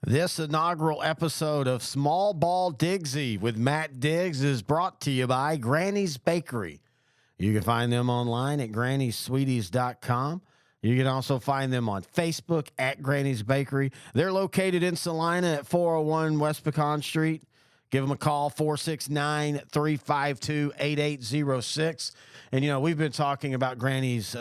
This inaugural episode of Small Ball Diggsy with Matt Diggs is brought to you by Granny's Bakery. You can find them online at grannysweeties.com. You can also find them on Facebook at Granny's Bakery. They're located in Salina at 401 West Pecan Street. Give them a call, 469-352-8806. And, we've been talking about Granny's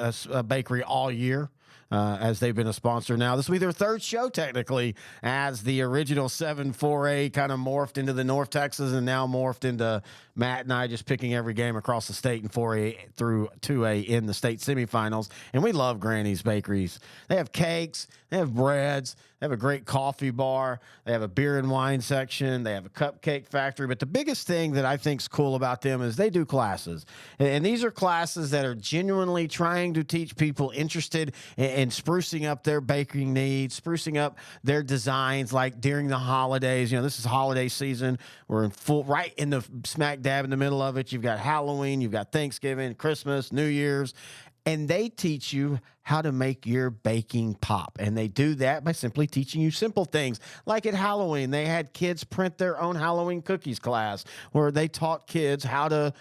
Bakery all year. As they've been a sponsor now. This will be their third show, technically, as the original 7-4A kind of morphed into the North Texas and now morphed into Matt and I just picking every game across the state in 4A through 2A in the state semifinals. And we love Granny's Bakeries. They have cakes, they have breads, they have a great coffee bar, they have a beer and wine section, they have a cupcake factory. But the biggest thing that I think is cool about them is they do classes. And these are classes that are genuinely trying to teach people interested in sprucing up their baking needs, sprucing up their designs, like during the holidays. This is holiday season. We're right in the smack dab in the middle of it. You've got Halloween, you've got Thanksgiving, Christmas, New Year's, and they teach you how to make your baking pop. And they do that by simply teaching you simple things. Like at Halloween, they had kids print their own Halloween cookies class where they taught kids how to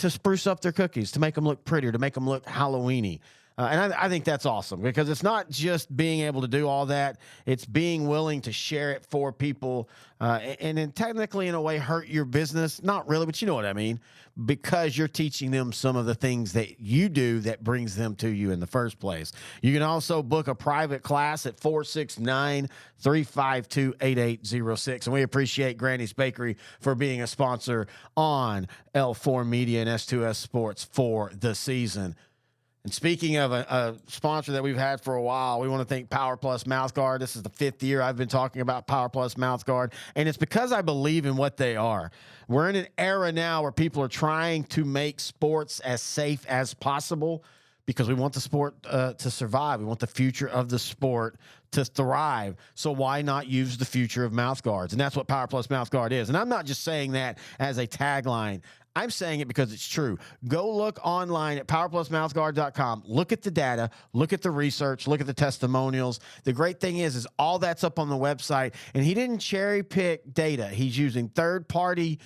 spruce up their cookies, to make them look prettier, to make them look Halloween-y. And I think that's awesome because it's not just being able to do all that. It's being willing to share it for people and then technically in a way hurt your business. Not really, but you know what I mean, because you're teaching them some of the things that you do that brings them to you in the first place. You can also book a private class at 469-352-8806. And we appreciate Granny's Bakery for being a sponsor on L4 Media and S2S Sports for the season. And speaking of a sponsor that we've had for a while, we want to thank Power Plus Mouthguard. This is the 5th year I've been talking about Power Plus Mouthguard, and it's because I believe in what they are. We're in an era now where people are trying to make sports as safe as possible because we want the sport to survive. We want the future of the sport to thrive. So why not use the future of mouthguards? And that's what Power Plus Mouthguard is. And I'm not just saying that as a tagline. I'm saying it because it's true. Go look online at powerplusmouthguard.com. Look at the data, look at the research, look at the testimonials. The great thing is all that's up on the website. And he didn't cherry pick data. He's using third-party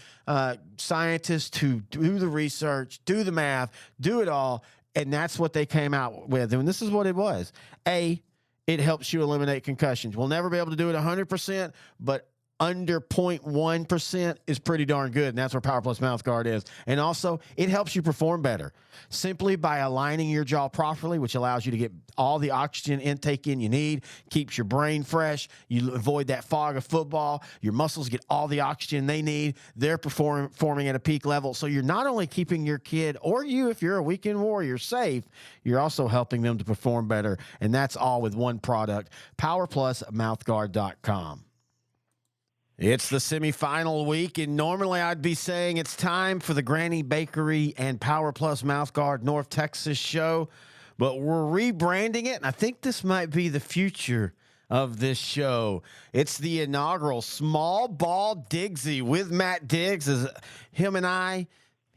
scientists to do the research, do the math, do it all. And that's what they came out with. And this is what it was. It helps you eliminate concussions. We'll never be able to do it 100%, but under 0.1% is pretty darn good, and that's where Power Plus Mouthguard is. And also, it helps you perform better simply by aligning your jaw properly, which allows you to get all the oxygen intake in you need, keeps your brain fresh. You avoid that fog of football. Your muscles get all the oxygen they need. They're performing at a peak level. So you're not only keeping your kid or you, if you're a weekend warrior, safe, you're also helping them to perform better. And that's all with one product, powerplusmouthguard.com. It's the semifinal week, and normally I'd be saying it's time for the Granny Bakery and Power Plus Mouthguard North Texas show, but we're rebranding it, and I think this might be the future of this show. It's the inaugural Small Ball Diggsy with Matt Diggs, as him and I,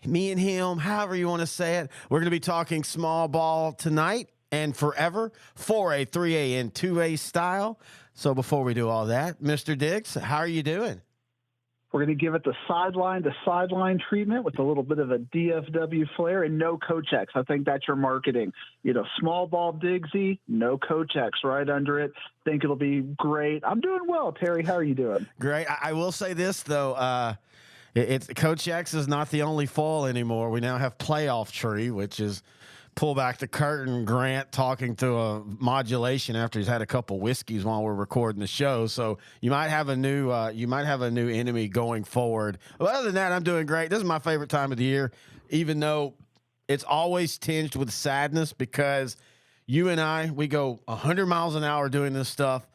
me and him, however you want to say it. We're going to be talking small ball tonight and forever, 4A, 3A, and 2A style. So before we do all that, Mr. Diggs, how are you doing? We're going to give it the sideline to sideline treatment with a little bit of a DFW flair and no Coach X. I think that's your marketing. Small ball Diggsy, no Coach X right under it. Think it'll be great. I'm doing well, Terry. How are you doing? Great. I will say this, though. It's Coach X is not the only foil anymore. We now have Playoff Tree, which is pull back the curtain, Grant talking to a modulation after he's had a couple whiskeys while we're recording the show. So you might have a new enemy going forward. But other than that, I'm doing great. This is my favorite time of the year, even though it's always tinged with sadness because you and I, we go 100 miles an hour doing this stuff.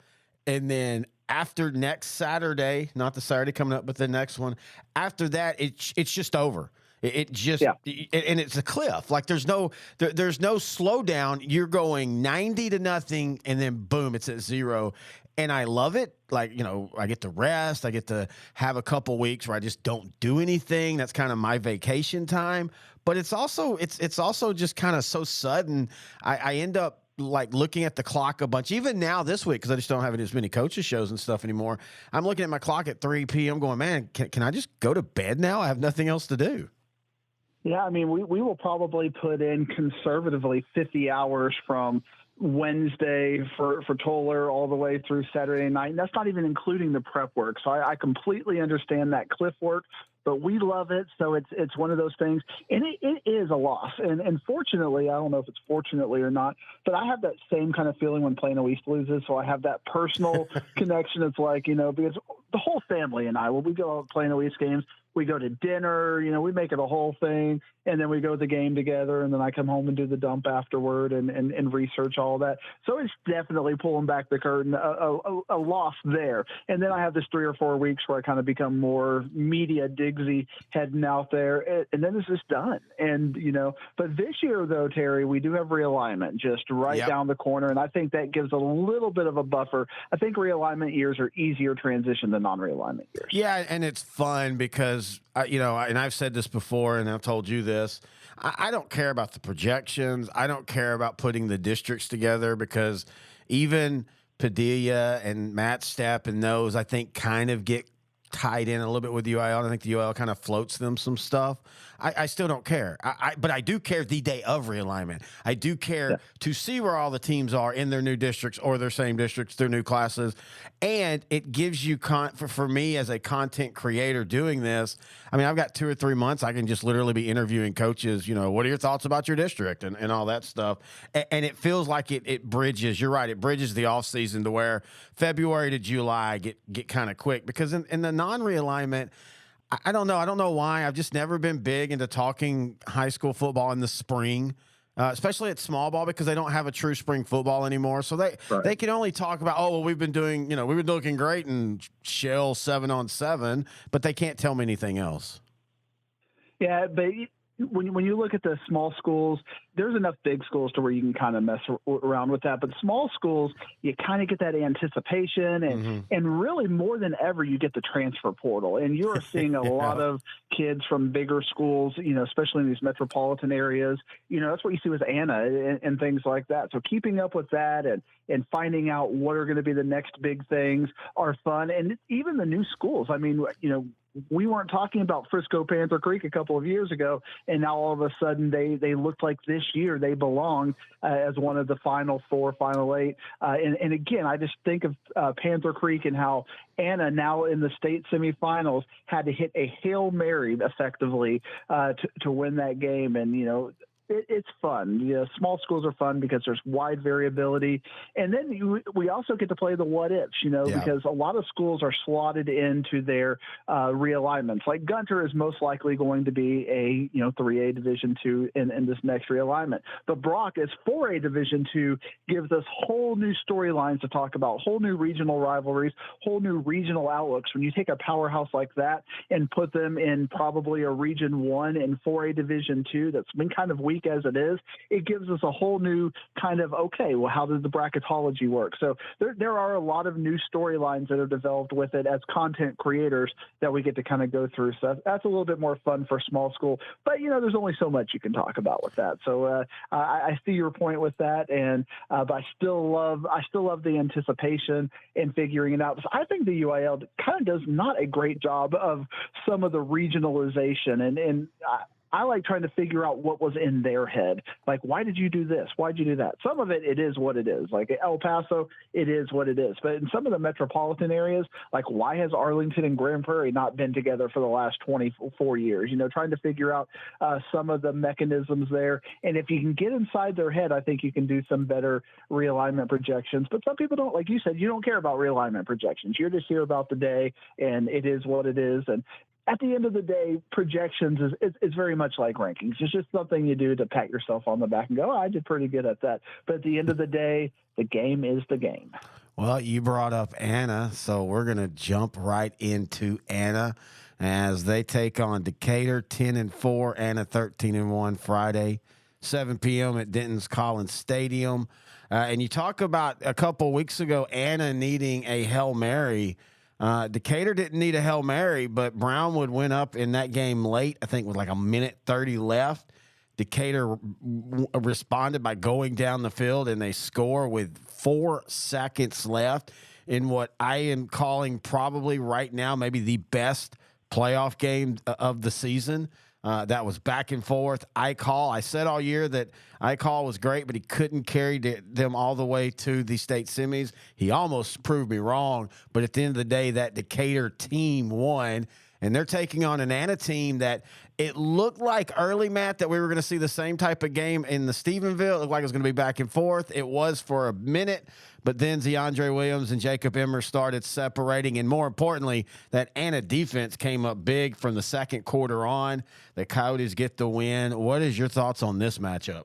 And then after next Saturday, not the Saturday coming up, but the next one, after that, it's just over. And it's a cliff. Like there's no slowdown. You're going 90 to nothing, and then boom, it's at 0. And I love it. Like, I get to rest. I get to have a couple weeks where I just don't do anything. That's kind of my vacation time. But it's also just kind of so sudden. I end up like looking at the clock a bunch. Even now this week, because I just don't have as many coaches shows and stuff anymore. I'm looking at my clock at 3 p.m. going, man, can I just go to bed now? I have nothing else to do. Yeah, I mean, we will probably put in conservatively 50 hours from Wednesday for Toller all the way through Saturday night. And that's not even including the prep work. So I completely understand that cliff work, but we love it. So it's one of those things. And it is a loss. And fortunately, I don't know if it's fortunately or not, but I have that same kind of feeling when Plano East loses. So I have that personal connection. It's like, because the whole family and I, when we go to Plano East games, we go to dinner, we make it a whole thing, and then we go to the game together, and then I come home and do the dump afterward and research all that. So it's definitely pulling back the curtain, a loss there. And then I have this 3 or 4 weeks where I kind of become more media Diggsy heading out there, and then it's just done. And, but this year, though, Terry, we do have realignment just right down the corner, and I think that gives a little bit of a buffer. I think realignment years are easier transition than non-realignment years. Yeah, and it's fun because, and I've said this before, and I've told you this, I don't care about the projections. I don't care about putting the districts together because even Padilla and Matt Stapp and those, I think, kind of get tied in a little bit with UIL. I think the UIL kind of floats them some stuff. I still don't care. But I do care the day of realignment. I do care to see where all the teams are in their new districts or their same districts, their new classes. And it gives you, for me as a content creator doing this, I mean, I've got 2 or 3 months. I can just literally be interviewing coaches, what are your thoughts about your district and all that stuff. And it feels like it bridges, you're right, it bridges the off season to where February to July get kind of quick because in the non-realignment, I don't know. I don't know why. I've just never been big into talking high school football in the spring, especially at small ball because they don't have a true spring football anymore. So they can only talk about, we've been looking great in shell 7-on-7, but they can't tell me anything else. Yeah, but when you look at the small schools, there's enough big schools to where you can kind of mess around with that. But small schools, you kind of get that anticipation and really more than ever, you get the transfer portal. And you're seeing a lot of kids from bigger schools, especially in these metropolitan areas. That's what you see with Anna and things like that. So keeping up with that and finding out what are going to be the next big things are fun. And even the new schools, I mean, we weren't talking about Frisco Panther Creek a couple of years ago, and now all of a sudden they looked like this year they belonged as one of the Final 4, Final 8. And again, I just think of Panther Creek and how Anna, now in the state semifinals, had to hit a Hail Mary effectively to win that game. And, it's fun. Small schools are fun because there's wide variability. And then we also get to play the what ifs, because a lot of schools are slotted into their realignments. Like Gunter is most likely going to be a 3A Division II in this next realignment. But Brock is 4A Division II, gives us whole new storylines to talk about, whole new regional rivalries, whole new regional outlooks. When you take a powerhouse like that and put them in probably a Region 1 and 4A Division II that's been kind of weak as it is, it gives us a whole new kind of, how does the bracketology work? So there are a lot of new storylines that are developed with it as content creators that we get to kind of go through. So that's a little bit more fun for small school, but there's only so much you can talk about with that. So I see your point with that. And, but I still love the anticipation and figuring it out. So I think the UIL kind of does not a great job of some of the regionalization and I like trying to figure out what was in their head. Like, why did you do this? Why'd you do that? Some of it is what it is. Like El Paso, it is what it is. But in some of the metropolitan areas, like why has Arlington and Grand Prairie not been together for the last 24 years? Trying to figure out some of the mechanisms there. And if you can get inside their head, I think you can do some better realignment projections. But some people don't, like you said, you don't care about realignment projections. You're just here about the day, and it is what it is. And at the end of the day, projections is very much like rankings. It's just something you do to pat yourself on the back and go, I did pretty good at that. But at the end of the day, the game is the game. Well, you brought up Anna, so we're going to jump right into Anna as they take on Decatur 10-4, Anna 13-1 Friday, 7 p.m. at Denton's Collins Stadium. And you talk about a couple weeks ago, Anna needing a Hail Mary. Decatur didn't need a Hail Mary, but Brownwood went up in that game late, I think with like a minute 30 left. Decatur responded by going down the field, and they score with 4 seconds left in what I am calling probably right now maybe the best playoff game of the season. That was back and forth. I said all year that Icall was great, but he couldn't carry them all the way to the state semis. He almost proved me wrong, but at the end of the day, that Decatur team won, and they're taking on an Anna team that it looked like early, Matt, that we were going to see the same type of game in the Stephenville. It looked like it was going to be back and forth. It was for a minute, but then DeAndre Williams and Jacob Emmer started separating, and more importantly, that Anna defense came up big from the second quarter on. The Coyotes get the win. What is your thoughts on this matchup?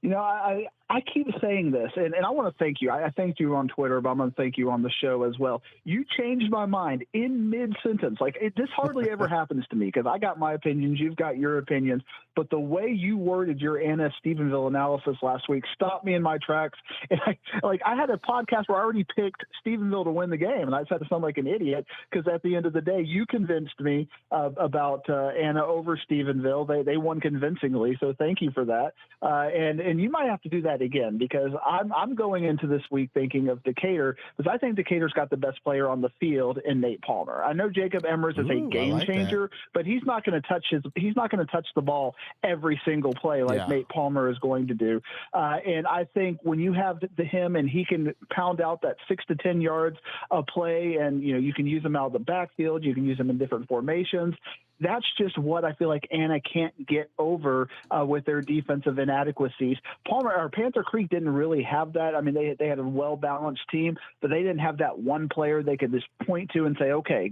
You know, I keep saying this, and I want to thank you. I thanked you on Twitter, but I'm going to thank you on the show as well. You changed my mind in mid-sentence. This hardly ever happens to me because I got my opinions, you've got your opinions, but the way you worded your Anna Stephenville analysis last week stopped me in my tracks. And I had a podcast where I already picked Stephenville to win the game, and I just had to sound like an idiot because at the end of the day, you convinced me about Anna over Stephenville. They won convincingly, so thank you for that. And you might have to do that again because I'm going into this week thinking of Decatur because I think Decatur's got the best player on the field in Nate Palmer. I know Jacob Emmers is a game changer, but he's not going to touch the ball every single play like Nate Palmer is going to do. And I think when you have him and he can pound out that 6 to 10 yards a play, and you can use him out of the backfield, you can use him in different formations. That's just what I feel like Anna can't get over with their defensive inadequacies. Panther Creek didn't really have that. I mean, they had a well-balanced team, but they didn't have that one player they could just point to and say, okay,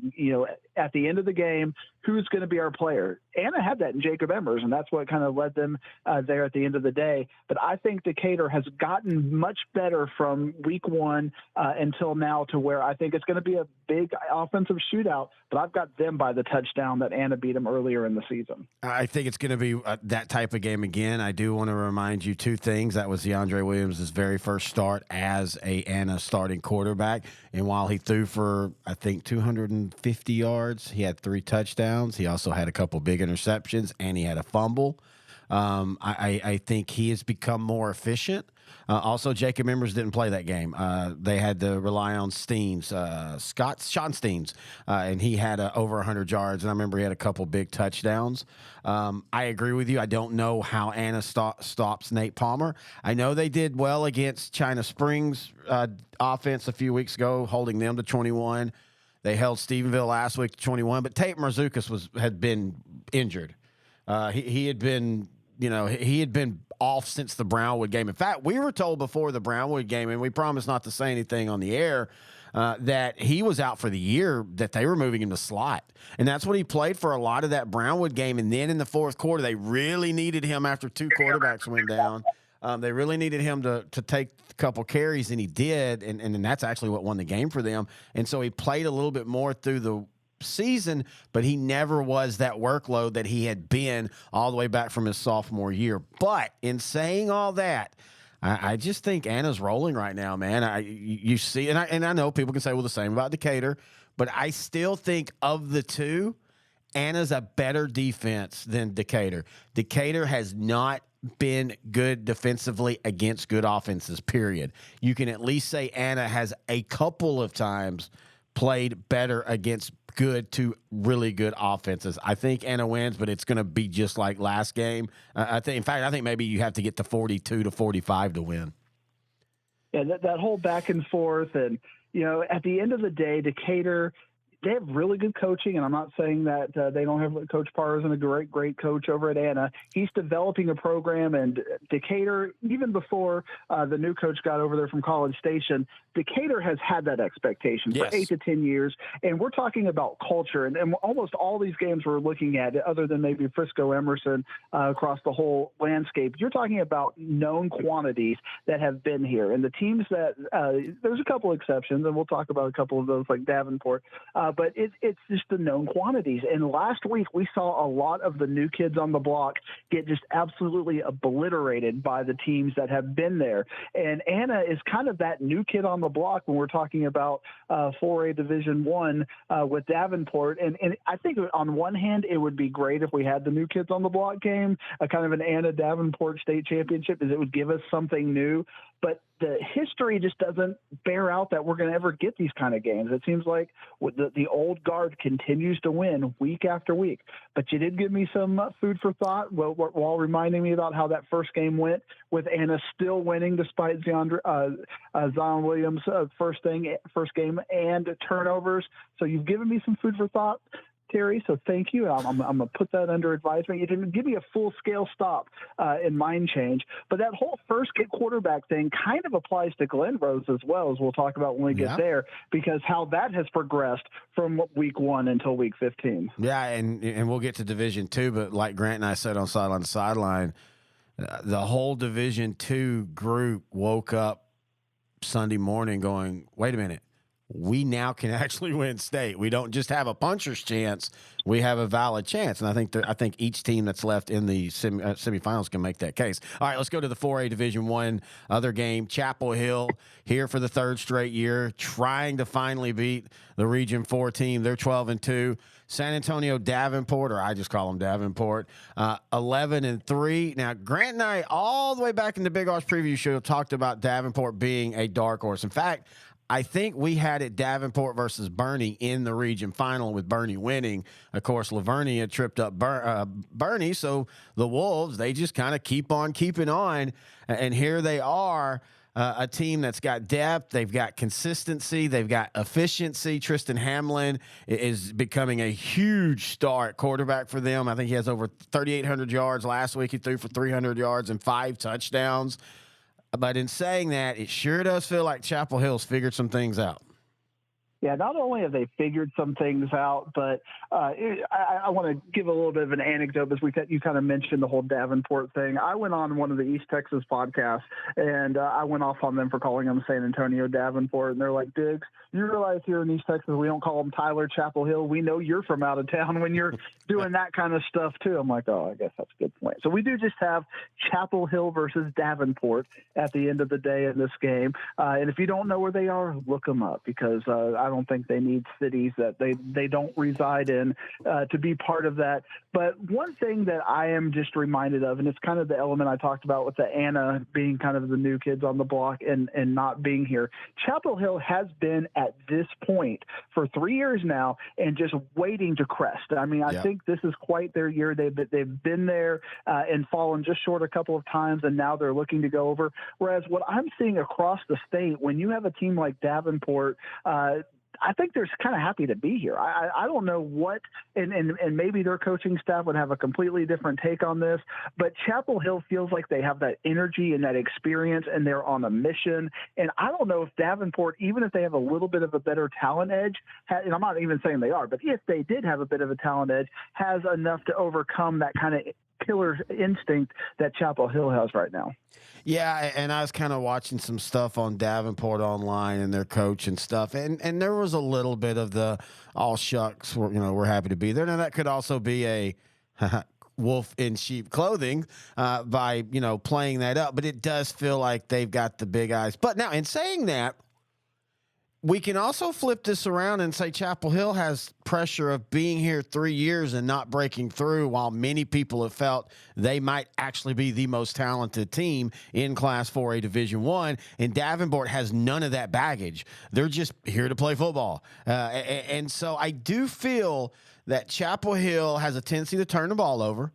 at the end of the game, who's going to be our player? Anna had that in Jacob Emmers, and that's what kind of led them there at the end of the day. But I think Decatur has gotten much better from week one until now to where I think it's going to be a big offensive shootout, but I've got them by the touchdown that Anna beat them earlier in the season. I think it's going to be that type of game again. I do want to remind you 2 things. That was DeAndre Williams' very first start as a Anna starting quarterback. And while he threw for, I think, 250 yards, he had 3 touchdowns. He also had a couple big interceptions, and he had a fumble. I think he has become more efficient. Also, Jacob Emmers didn't play that game. They had to rely on Steens, Sean Steens, and he had over 100 yards, and I remember he had a couple big touchdowns. I agree with you. I don't know how Anna stops Nate Palmer. I know they did well against China Springs offense a few weeks ago, holding them to 21. They held Stephenville last week to 21, but Tate Marzukas had been injured. He had been, he had been off since the Brownwood game. In fact, we were told before the Brownwood game, and we promised not to say anything on the air, that he was out for the year, that they were moving him to slot. And that's what he played for a lot of that Brownwood game. And then in the fourth quarter, they really needed him after 2 quarterbacks went down. They really needed him to take a couple carries, and he did. And that's actually what won the game for them. And so he played a little bit more through the season, but he never was that workload that he had been all the way back from his sophomore year. But in saying all that, I just think Anna's rolling right now, man. You see, and I know people can say, well, the same about Decatur, but I still think of the two, Anna's a better defense than Decatur. Decatur has not been good defensively against good offenses, period. You can at least say Anna has a couple of times played better against good to really good offenses. I think Anna wins, but it's going to be just like last game. I think maybe you have to get to 42 to 45 to win. Yeah, that whole back and forth, and at the end of the day, Decatur, they have really good coaching, and I'm not saying that they don't have Coach Parson, a great coach over at Anna. He's developing a program, and Decatur, even before the new coach got over there from College Station, Decatur has had that expectation for 8 to 10 years, and we're talking about culture. And almost all these games we're looking at, other than maybe Frisco Emerson across the whole landscape, you're talking about known quantities that have been here. And the teams that there's a couple exceptions, and we'll talk about a couple of those like Davenport. but it's just the known quantities. And last week we saw a lot of the new kids on the block get just absolutely obliterated by the teams that have been there. And Anna is kind of that new kid on the block when we're talking about 4A Division I with Davenport. And I think on one hand, it would be great if we had the new kids on the block game, a kind of an Anna Davenport state championship, as it would give us something new. But the history just doesn't bear out that we're going to ever get these kind of games. It seems like the old guard continues to win week after week. But you did give me some food for thought while reminding me about how that first game went, with Anna still winning despite Zion Williams' first game and turnovers. So you've given me some food for thought, Terry, so thank you. I'm going to put that under advisement. You didn't give me a full-scale stop in mind change, but that whole first quarterback thing kind of applies to Glen Rose as well, as we'll talk about when we get there, because how that has progressed from week 1 until week 15. Yeah, and we'll get to Division II, but like Grant and I said on Sideline to Sideline, the whole Division II group woke up Sunday morning going, wait a minute. We now can actually win state. We don't just have a puncher's chance; we have a valid chance. And I think each team that's left in the semifinals can make that case. All right, let's go to the 4A Division I other game. Chapel Hill here for the third straight year, trying to finally beat the Region 4 team. They're 12-2. San Antonio Davenport, or I just call them Davenport, 11-3. Now, Grant and I, all the way back in the Big Arch preview show, talked about Davenport being a dark horse. In fact, I think we had it Davenport versus Bernie in the region final, with Bernie winning. Of course, Lavergne had tripped up Bernie, so the Wolves, they just kind of keep on keeping on. And here they are, a team that's got depth, they've got consistency, they've got efficiency. Tristan Hamlin is becoming a huge star at quarterback for them. I think he has over 3,800 yards. Last week he threw for 300 yards and 5 touchdowns. But in saying that, it sure does feel like Chapel Hill's figured some things out. Yeah, not only have they figured some things out, but I want to give a little bit of an anecdote, as you kind of mentioned the whole Davenport thing. I went on one of the East Texas podcasts, and I went off on them for calling them San Antonio Davenport, and they're like, Diggs, you realize here in East Texas we don't call them Tyler Chapel Hill. We know you're from out of town when you're doing that kind of stuff too. I'm like, oh, I guess that's a good point. So we do just have Chapel Hill versus Davenport at the end of the day in this game. And if you don't know where they are, look them up, because I don't think they need cities that they don't reside in to be part of that. But one thing that I am just reminded of, and it's kind of the element I talked about with the Anna being kind of the new kids on the block and not being here. Chapel Hill has been at this point for 3 years now and just waiting to crest. I mean, I think this is quite their year. They've been there and fallen just short a couple of times, and now they're looking to go over. Whereas what I'm seeing across the state, when you have a team like Davenport, I think they're kind of happy to be here. I don't know what, and maybe their coaching staff would have a completely different take on this, but Chapel Hill feels like they have that energy and that experience, and they're on a mission. And I don't know if Davenport, even if they have a little bit of a better talent edge, and I'm not even saying they are, but if they did have a bit of a talent edge, has enough to overcome that kind of killer instinct that Chapel Hill has right now. Yeah, and I was kind of watching some stuff on Davenport online and their coach and stuff, and there was a little bit of the all shucks, we're happy to be there. Now that could also be a wolf in sheep clothing by playing that up, but it does feel like they've got the big eyes. But now, in saying that, we can also flip this around and say Chapel Hill has pressure of being here 3 years and not breaking through, while many people have felt they might actually be the most talented team in Class 4A Division I. And Davenport has none of that baggage. They're just here to play football. And so I do feel that Chapel Hill has a tendency to turn the ball over.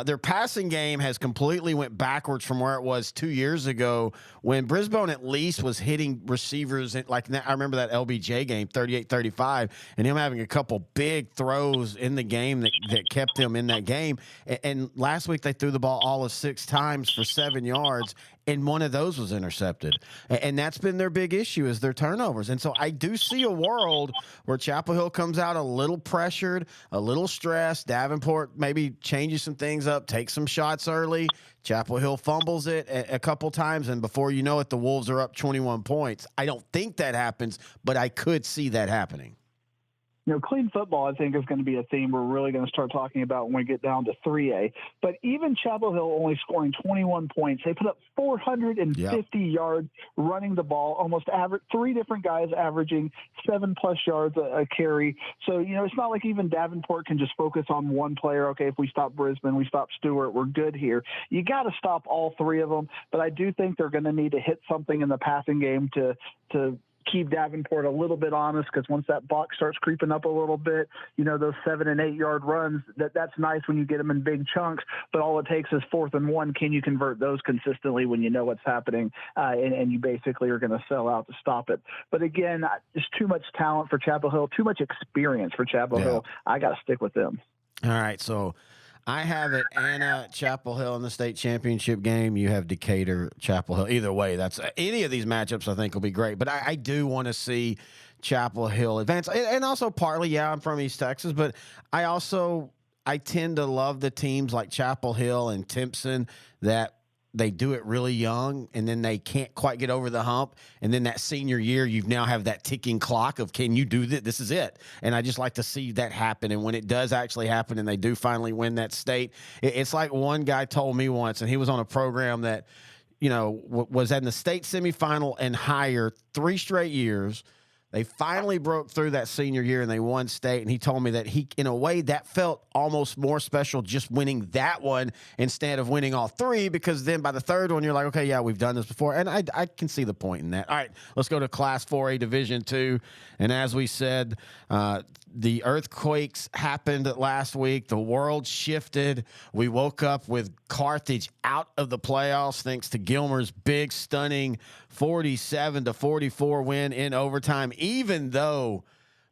Their passing game has completely went backwards from where it was 2 years ago, when Brisbane at least was hitting receivers. I remember that LBJ game, 38-35, and him having a couple big throws in the game that kept them in that game. And last week they threw the ball all of 6 times for 7 yards, and one of those was intercepted. And that's been their big issue, is their turnovers. And so I do see a world where Chapel Hill comes out a little pressured, a little stressed. Davenport maybe changes some things up, takes some shots early. Chapel Hill fumbles it a couple times, and before you know it, the Wolves are up 21 points. I don't think that happens, but I could see that happening. Clean football, I think, is going to be a theme we're really going to start talking about when we get down to 3A. But even Chapel Hill only scoring 21 points, they put up 450 yards running the ball, almost three different guys averaging 7+ yards a carry. So, it's not like even Davenport can just focus on one player. Okay, if we stop Brisbane, we stop Stewart, we're good here. You got to stop all three of them. But I do think they're going to need to hit something in the passing game to keep Davenport a little bit honest, because once that box starts creeping up a little bit, those 7 and 8 yard runs, that's nice when you get them in big chunks, but all it takes is 4th and 1. Can you convert those consistently when you know what's happening, and you basically are going to sell out to stop it? But again, there's too much talent for Chapel Hill, too much experience for Chapel Hill. I got to stick with them. All right, so I have it Anna, Chapel Hill in the state championship game. You have Decatur, Chapel Hill. Either way, that's any of these matchups I think will be great. But I do want to see Chapel Hill advance. And also partly, I'm from East Texas, but I tend to love the teams like Chapel Hill and Timpson that they do it really young, and then they can't quite get over the hump. And then that senior year, you now have that ticking clock of, can you do this? This is it. And I just like to see that happen. And when it does actually happen and they do finally win that state, it's like one guy told me once, and he was on a program that, was in the state semifinal and higher 3 straight years. They finally broke through that senior year and they won state. And he told me that in a way, that felt almost more special just winning that one instead of winning all 3, because then by the third one, you're like, okay, yeah, we've done this before. And I can see the point in that. All right, let's go to Class 4A Division II. And as we said, the earthquakes happened last week. The world shifted. We woke up with Carthage out of the playoffs thanks to Gilmer's big, stunning 47-44 win in overtime, even though,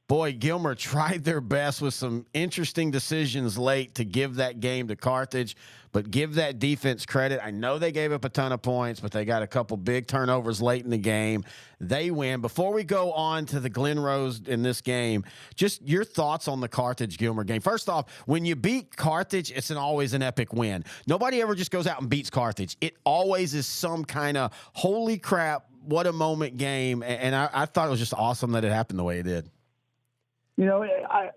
boy, Gilmer tried their best with some interesting decisions late to give that game to Carthage. But give that defense credit. I know they gave up a ton of points, but they got a couple big turnovers late in the game. They win. Before we go on to the Glen Rose in this game, just your thoughts on the Carthage-Gilmer game. First off, when you beat Carthage, it's always an epic win. Nobody ever just goes out and beats Carthage. It always is some kind of holy crap, what a moment game. And I thought it was just awesome that it happened the way it did.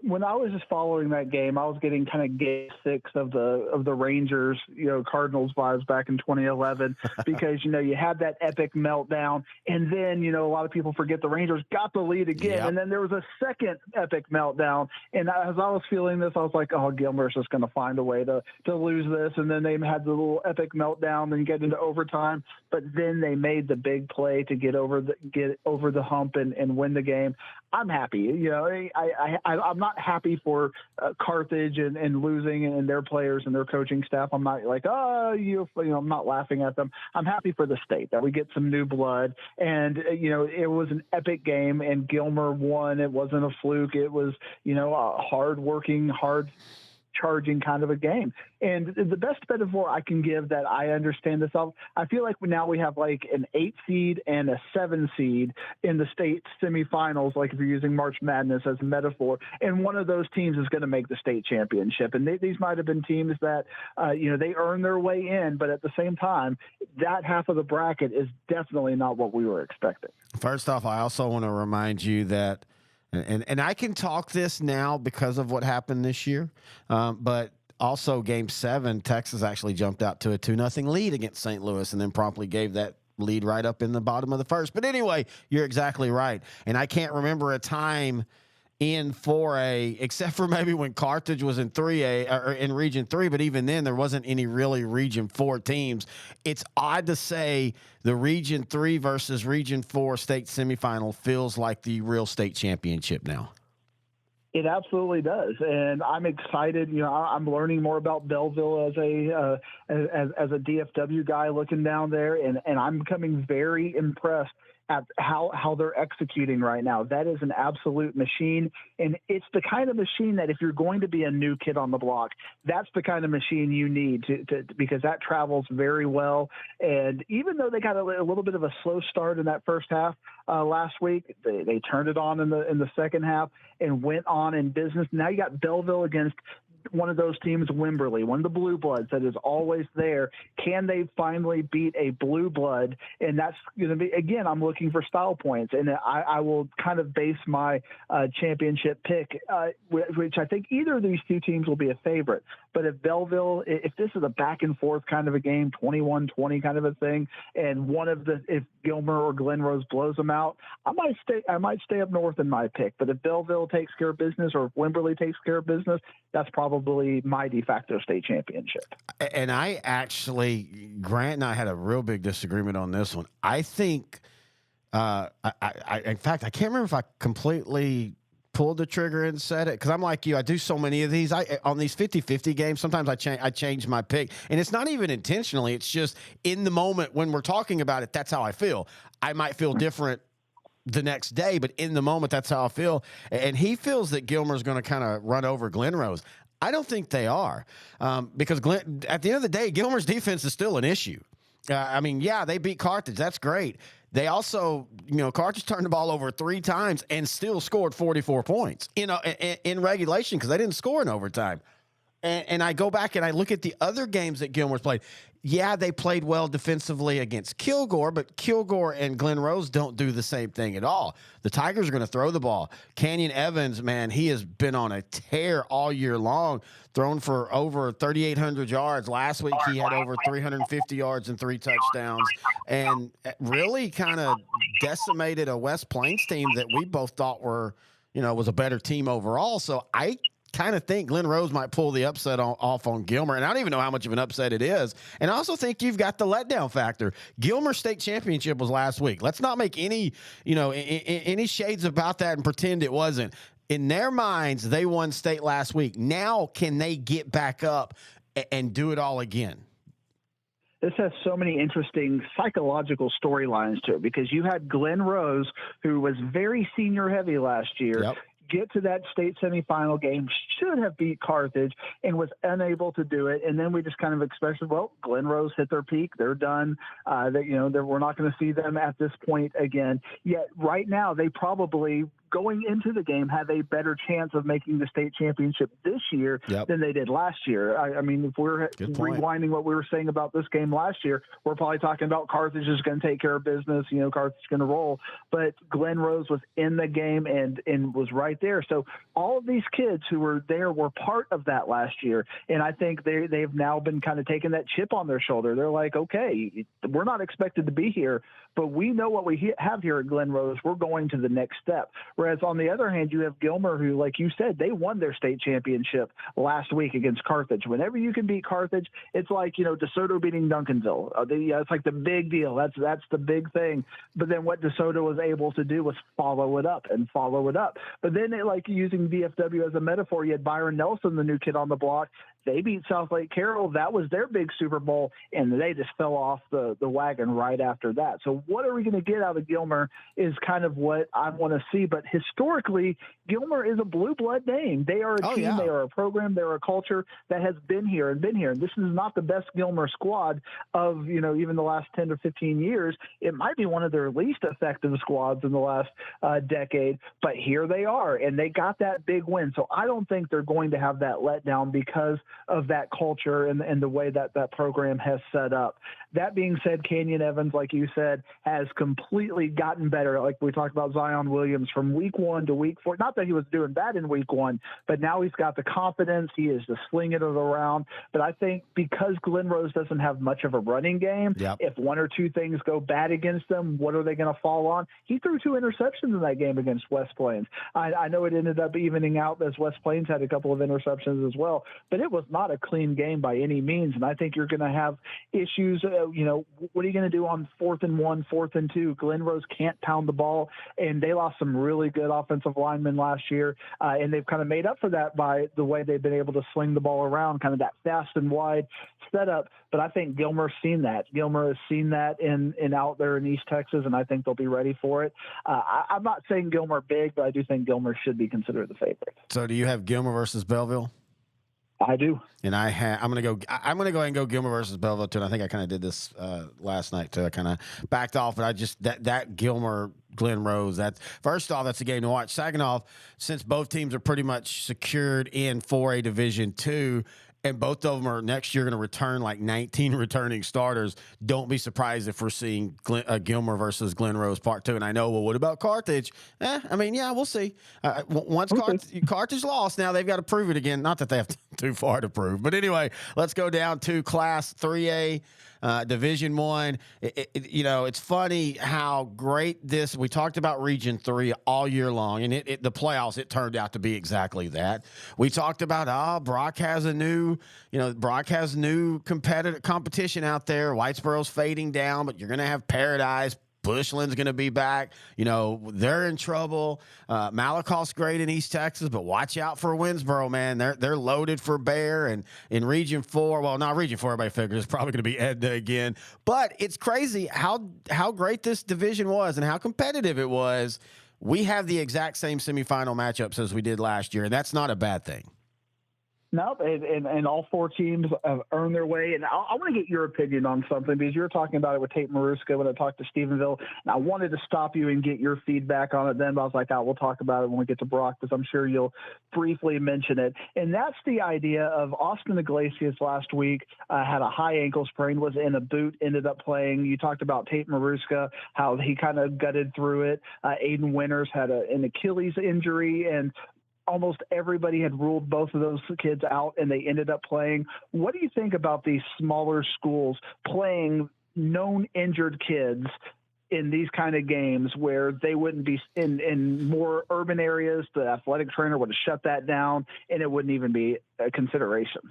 When I was just following that game, I was getting kind of game 6 of the Rangers, Cardinals vibes back in 2011, because, you had that epic meltdown. And then, a lot of people forget the Rangers got the lead again. Yep. And then there was a second epic meltdown. And as I was feeling this, I was like, oh, Gilmer's just going to find a way to lose this. And then they had the little epic meltdown and get into overtime. But then they made the big play to get over the hump and win the game. I'm happy. I'm not happy for Carthage and losing and their players and their coaching staff. I'm not like, I'm not laughing at them. I'm happy for the state that we get some new blood. And, it was an epic game and Gilmer won. It wasn't a fluke. It was, a hard-working, charging kind of a game. And the best metaphor I can give that I understand this of, I feel like now we have like an 8 seed and a 7 seed in the state semifinals, like if you're using March Madness as a metaphor, and one of those teams is going to make the state championship. And these might have been teams that, they earned their way in, but at the same time, that half of the bracket is definitely not what we were expecting. First off, I also want to remind you that And I can talk this now because of what happened this year, but also Game 7, Texas actually jumped out to a 2-0 lead against St. Louis and then promptly gave that lead right up in the bottom of the first. But anyway, you're exactly right. And I can't remember a time in 4A, except for maybe when Carthage was in 3A or in Region 3, but even then there wasn't any really Region 4 teams. It's odd to say the Region 3 versus Region 4 state semifinal feels like the real state championship now. It absolutely does, and I'm excited. I'm learning more about Belleville as a DFW guy looking down there, and I'm becoming very impressed at how they're executing right now. That is an absolute machine, and it's the kind of machine that if you're going to be a new kid on the block, that's the kind of machine you need to because that travels very well. And even though they got a little bit of a slow start in that first half last week, they turned it on in the second half and went on in business. Now you got Belleville against one of those teams, Wimberley, one of the blue bloods that is always there. Can they finally beat a blue blood? And that's going to be, again, I'm looking for style points, and I will kind of base my championship pick, which I think either of these two teams will be a favorite. But if Belleville, if this is a back and forth kind of a game, 21-20 kind of a thing, and if Gilmer or Glen Rose blows them out, I might stay up north in my pick. But if Belleville takes care of business or if Wimberley takes care of business, that's probably my de facto state championship. And I actually, Grant and I had a real big disagreement on this one. I think, in fact, I can't remember if I completely pulled the trigger and said it, because I'm like you. I do so many of these. On these 50-50 games, sometimes I change my pick, and it's not even intentionally. It's just in the moment when we're talking about it, that's how I feel. I might feel different the next day, but in the moment, that's how I feel. And he feels that Gilmer's going to kind of run over Glen Rose. I don't think they are, because at the end of the day, Gilmer's defense is still an issue. I mean, yeah, they beat Carthage. That's great. They also, Carthage turned the ball over 3 times and still scored 44 points in regulation, because they didn't score in overtime. And I go back and I look at the other games that Gilmer's played. Yeah, they played well defensively against Kilgore, but Kilgore and Glen Rose don't do the same thing at all. The Tigers are going to throw the ball. Canyon Evans, man, he has been on a tear all year long, thrown for over 3,800 yards. Last week, he had over 350 yards and 3 touchdowns, and really kind of decimated a West Plains team that we both thought was a better team overall. So I kind of think Glen Rose might pull the upset off on Gilmer, and I don't even know how much of an upset it is. And I also think you've got the letdown factor. Gilmer state championship was last week. Let's not make any shades about that and pretend it wasn't. In their minds, they won state last week. Now, can they get back up and do it all again? This has so many interesting psychological storylines to it, because you had Glen Rose, who was very senior heavy last year. Yep. Get to that state semifinal game, should have beat Carthage, and was unable to do it. And then we just kind of expected, well, Glen Rose hit their peak. They're done. We're not going to see them at this point again. Yet right now, they probably, going into the game, have a better chance of making the state championship this year than they did last year. I mean, if we're rewinding what we were saying about this game last year, we're probably talking about Carthage is going to take care of business. Carthage is going to roll. But Glen Rose was in the game and was right there. So all of these kids who were there were part of that last year. And I think they've now been kind of taking that chip on their shoulder. They're like, okay, we're not expected to be here, but we know what we have here at Glen Rose. We're going to the next step. Whereas on the other hand, you have Gilmer, who, like you said, they won their state championship last week against Carthage. Whenever you can beat Carthage, it's like, DeSoto beating Duncanville. It's like the big deal. That's the big thing. But then what DeSoto was able to do was follow it up. But then, like, using DFW as a metaphor, you had Byron Nelson, the new kid on the block. They beat South Lake Carroll. That was their big Super Bowl, and they just fell off the wagon right after that. So what are we going to get out of Gilmer is kind of what I want to see. But historically, Gilmer is a blue blood name. They are a team. They are a program. They're a culture that has been here. And this is not the best Gilmer squad of, even the last 10 to 15 years. It might be one of their least effective squads in the last decade. But here they are, and they got that big win. So I don't think they're going to have that letdown because of that culture and the way that program has set up. That being said, Canyon Evans, like you said, has completely gotten better. Like we talked about Zion Williams from week 1 to week 4. Not that he was doing bad in week 1, but now he's got the confidence. He is just slinging it around. But I think because Glen Rose doesn't have much of a running game, if 1 or 2 things go bad against them, what are they going to fall on? He threw 2 interceptions in that game against West Plains. I know it ended up evening out as West Plains had a couple of interceptions as well, but it was not a clean game by any means. And I think you're going to have issues. What are you going to do on 4th and 1, 4th and 2? Glen Rose can't pound the ball, and they lost some really good offensive linemen last year. And they've kind of made up for that by the way they've been able to sling the ball around, kind of that fast and wide setup. But I think Gilmer's seen that. Gilmer has seen that in out there in East Texas, and I think they'll be ready for it. I'm not saying Gilmer big, but I do think Gilmer should be considered the favorite. So do you have Gilmer versus Belleville? I do. And I'm gonna go ahead and go Gilmer versus Belleville too. And I think I kind of did this last night too. I kind of backed off, but I just that Gilmer Glen Rose. That's first off, that's a game to watch. Second off, since both teams are pretty much secured in 4A Division II, and both of them are next year going to return like 19 returning starters. Don't be surprised if we're seeing Gilmer versus Glen Rose Part 2. And I know, well, what about Carthage? I mean, yeah, we'll see. Once Carthage lost, now they've got to prove it again. Not that they have too far to prove. But anyway, let's go down to Class 3A. Division One. It's funny how great this. We talked about Region 3 all year long, and the playoffs. It turned out to be exactly that. We talked about Brock has a new competition out there. Whitesboro's fading down, but you're going to have Paradise. Bushland's going to be back. They're in trouble. Malakoff's great in East Texas, but watch out for Winsboro, man. They're loaded for bear. And in Region 4, well, not Region 4, everybody figures it's probably going to be Edna again. But it's crazy how great this division was and how competitive it was. We have the exact same semifinal matchups as we did last year, and that's not a bad thing. No, and all four teams have earned their way. And I want to get your opinion on something, because you were talking about it with Tate Maruska when I talked to Stephenville. And I wanted to stop you and get your feedback on it then, but I was like, we'll talk about it when we get to Brock, because I'm sure you'll briefly mention it. And that's the idea of Austin Iglesias last week had a high ankle sprain, was in a boot, ended up playing. You talked about Tate Maruska, how he kind of gutted through it. Aiden Winters had an Achilles injury, and almost everybody had ruled both of those kids out, and they ended up playing. What do you think about these smaller schools playing known injured kids in these kind of games, where they wouldn't be in more urban areas? The athletic trainer would have shut that down, and it wouldn't even be a consideration.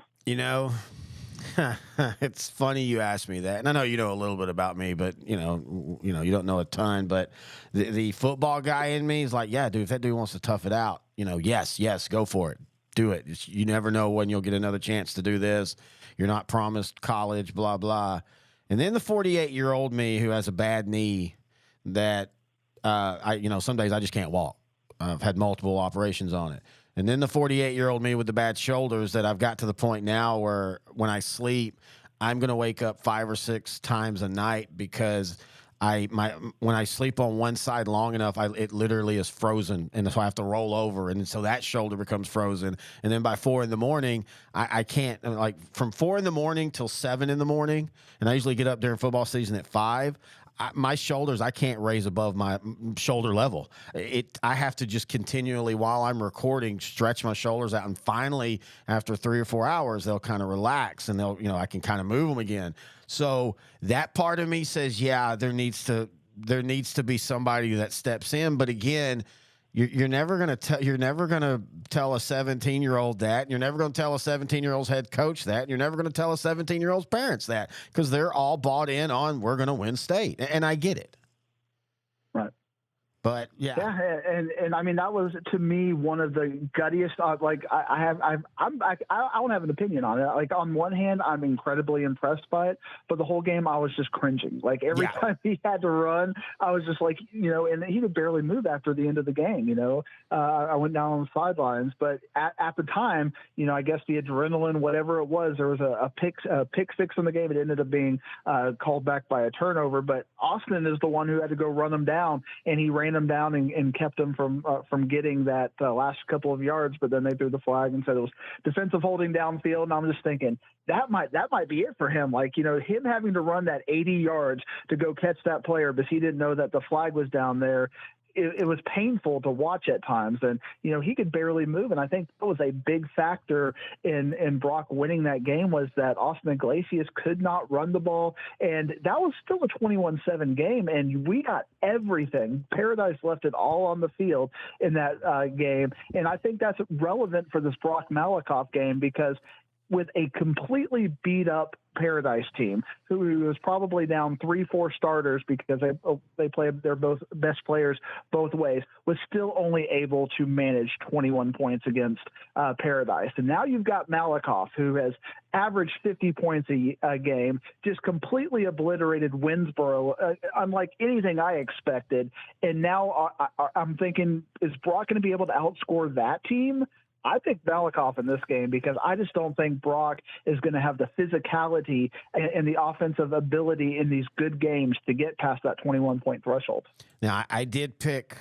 It's funny you asked me that, and I know you know a little bit about me, but you don't know a ton. But the football guy in me is like, yeah, dude, if that dude wants to tough it out, yes, go for it, do it. You never know when you'll get another chance to do this. You're not promised college, blah blah. And then the 48-year-old me who has a bad knee that some days I just can't walk. I've had multiple operations on it. And then the 48-year-old me with the bad shoulders that I've got to the point now where when I sleep, I'm going to wake up 5 or 6 times a night, because when I sleep on one side long enough, it literally is frozen, and so I have to roll over, and so that shoulder becomes frozen. And then by 4 a.m, I can't, like, from 4 a.m. till 7 a.m, and I usually get up during football season at 5. My shoulders, I can't raise above my shoulder level. I have to just continually, while I'm recording, stretch my shoulders out, and finally, after 3 or 4 hours, they'll kind of relax, and I can kind of move them again. So that part of me says, yeah, there needs to be somebody that steps in. But again, you're never gonna tell a 17-year-old that. You're never gonna tell a 17-year-old's head coach that. You're never gonna tell a 17-year-old's parents that, because they're all bought in on we're gonna win state, and I get it. Right. But yeah, and I mean, that was, to me, one of the guttiest. I don't have an opinion on it. Like, on one hand, I'm incredibly impressed by it, but the whole game I was just cringing. Like, every time he had to run, I was just like, and he could barely move after the end of the game. I went down on the sidelines, but at the time, I guess the adrenaline, whatever it was, there was a pick six in the game. It ended up being called back by a turnover, but Austin is the one who had to go run them down, and he ran them down and kept them from getting that last couple of yards. But then they threw the flag and said it was defensive holding downfield. And I'm just thinking that might be it for him. Like, him having to run that 80 yards to go catch that player, because he didn't know that the flag was down there. It was painful to watch at times, and he could barely move. And I think that was a big factor in Brock winning that game, was that Austin Iglesias could not run the ball, and that was still a 21-7 game, and we got everything. Paradise left it all on the field in that game, and I think that's relevant for this Brock Malakoff game, because with a completely beat up Paradise team, who was probably down 3-4 starters because they played their both best players both ways, was still only able to manage 21 points against Paradise. And now you've got Malakoff, who has averaged 50 points a game, just completely obliterated Winsboro, unlike anything I expected. And now I'm thinking, is Brock going to be able to outscore that team? I think Malakoff in this game because I just don't think Brock is going to have the physicality and the offensive ability in these good games to get past that 21-point threshold. Now, I did pick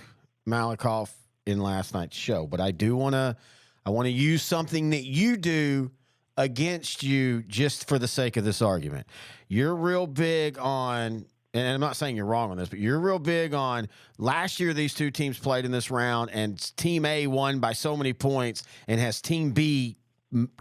Malakoff in last night's show, but I want to use something that you do against you just for the sake of this argument. You're real big on, and I'm not saying you're wrong on this, but you're real big on last year these two teams played in this round, and Team A won by so many points, and has Team B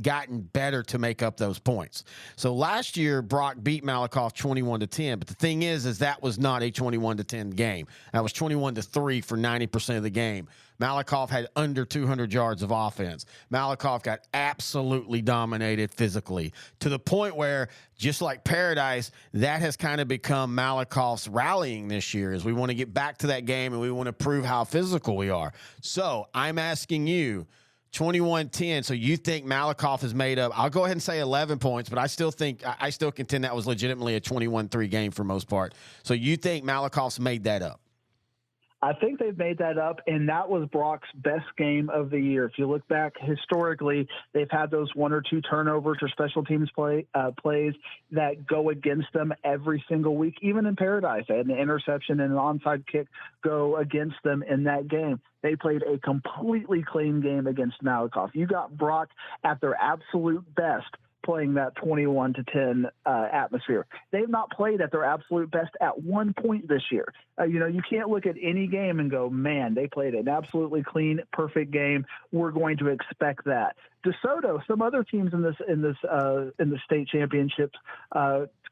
gotten better to make up those points. So last year, Brock beat Malakoff 21-10, but the thing is that was not a 21-10 game. That was 21-3 for 90% of the game. Malakoff had under 200 yards of offense. Malakoff got absolutely dominated physically to the point where, just like Paradise, that has kind of become Malakoff's rallying this year, is we want to get back to that game and we want to prove how physical we are. So I'm asking you, 21-10. So you think Malakoff is made up? I'll go ahead and say 11 points, but I still contend that was legitimately a 21-3 game for most part. So you think Malakoff's made that up? I think they've made that up, and that was Brock's best game of the year. If you look back historically, they've had those one or two turnovers or special teams plays that go against them every single week. Even in Paradise, they had an interception and an onside kick go against them in that game. They played a completely clean game against Malakoff. You got Brock at their absolute best playing that 21-10 atmosphere. They've not played at their absolute best at one point this year. You can't look at any game and go, man, they played an absolutely clean, perfect game. We're going to expect that. DeSoto, some other teams in the state championships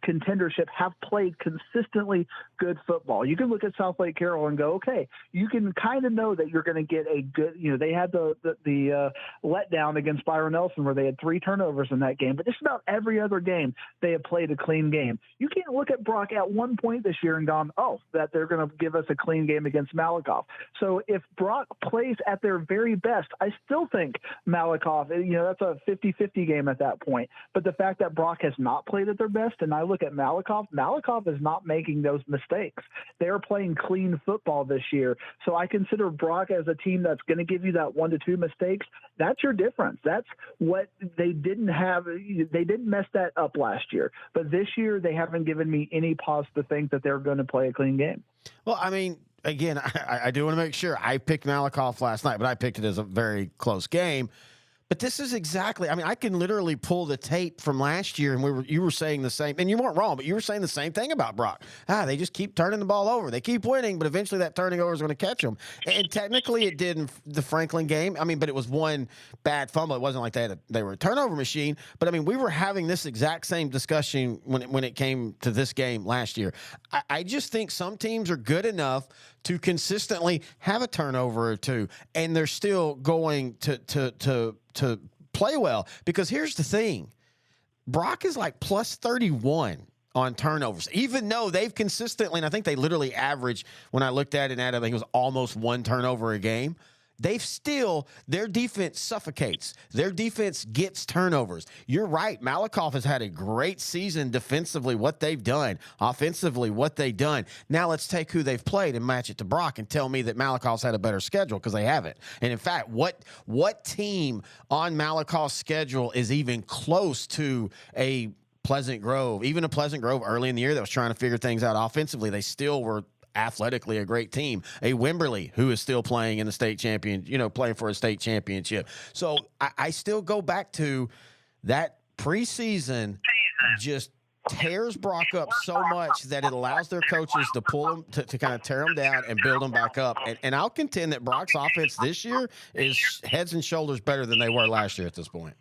contendership have played consistently good football. You can look at South Lake Carroll and go, okay, you can kind of know that you're going to get a good, they had the letdown against Byron Nelson where they had 3 turnovers in that game, but just about every other game they have played a clean game. You can't look at Brock at one point this year and gone, that they're going to give us a clean game against Malakoff. So if Brock plays at their very best, I still think Malakoff, that's a 50-50 game at that point. But the fact that Brock has not played at their best, and I look at Malakoff is not making those mistakes. They're playing clean football this year. So I consider Brock as a team that's going to give you that 1 to 2 mistakes. That's your difference. That's what they didn't have. They didn't mess that up last year. But this year, they haven't given me any pause to think that they're going to play a clean game. Well, I mean, again, I do want to make sure I picked Malakoff last night, but I picked it as a very close game. But this is exactly, I can literally pull the tape from last year, and you were saying the same, and you weren't wrong, but you were saying the same thing about Brock. They just keep turning the ball over. They keep winning, but eventually that turning over is going to catch them. And technically it did in the Franklin game. But it was one bad fumble. It wasn't like they were a turnover machine. But we were having this exact same discussion when it came to this game last year. I just think some teams are good enough to consistently have a turnover or two, and they're still going to play well. Because here's the thing, Brock is like plus 31 on turnovers, even though they've consistently, and I think they literally average, when I looked at it, I think it was almost 1 turnover a game. Their defense suffocates. Their defense gets turnovers. You're right. Malakoff has had a great season defensively, what they've done. Offensively, what they've done. Now let's take who they've played and match it to Brock and tell me that Malakoff's had a better schedule, because they haven't. And in fact, what team on Malakoff's schedule is even close to a Pleasant Grove, even a Pleasant Grove early in the year that was trying to figure things out offensively? They still were athletically a great team. A Wimberley, who is still playing in the state champion, playing for a state championship. So I still go back to that preseason just tears Brock up so much that it allows their coaches to pull them, to kind of tear them down and build them back up. And I'll contend that Brock's offense this year is heads and shoulders better than they were last year at this point.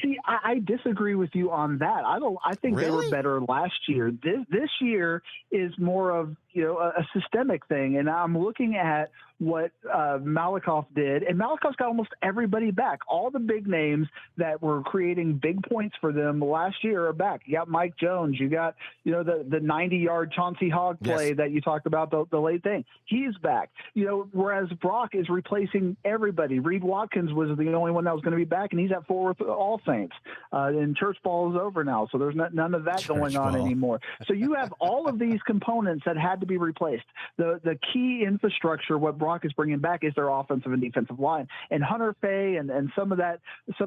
See, I disagree with you on that. I think Really? They were better last year. This year is more of a systemic thing, and I'm looking at what Malakoff did, and Malakoff's got almost everybody back. All the big names that were creating big points for them last year are back. You got Mike Jones. You got the 90-yard Chauncey Hogg play that you talked about, the late thing. He's back. Whereas Brock is replacing everybody. Reed Watkins was the only one that was going to be back, and he's at full with All Saints. And church ball is over now, so there's none of that going on anymore. So you have all of these components that had to be replaced. The key infrastructure, what Brock is bringing back, is their offensive and defensive line. And Hunter Fay and some of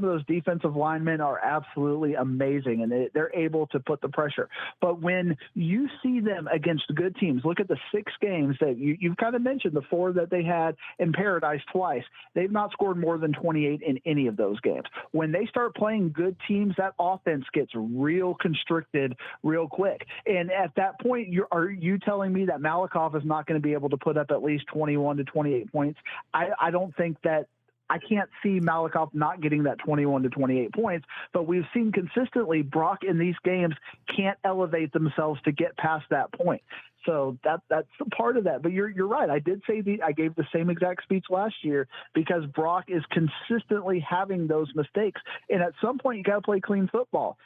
those defensive linemen are absolutely amazing, and they're able to put the pressure. But when you see them against good teams, look at the 6 games that you've kind of mentioned, the 4 that they had in Paradise twice. They've not scored more than 28 in any of those games. When they start playing good teams, that offense gets real constricted real quick. And at that point, are you telling me that Malakoff is not going to be able to put up at least 21 to 28 points? I don't think that. I can't see Malakoff not getting that 21 to 28 points, but we've seen consistently Brock in these games can't elevate themselves to get past that point. So that's part of that. But you're right. I did say I gave the same exact speech last year because Brock is consistently having those mistakes. And at some point, you got to play clean football.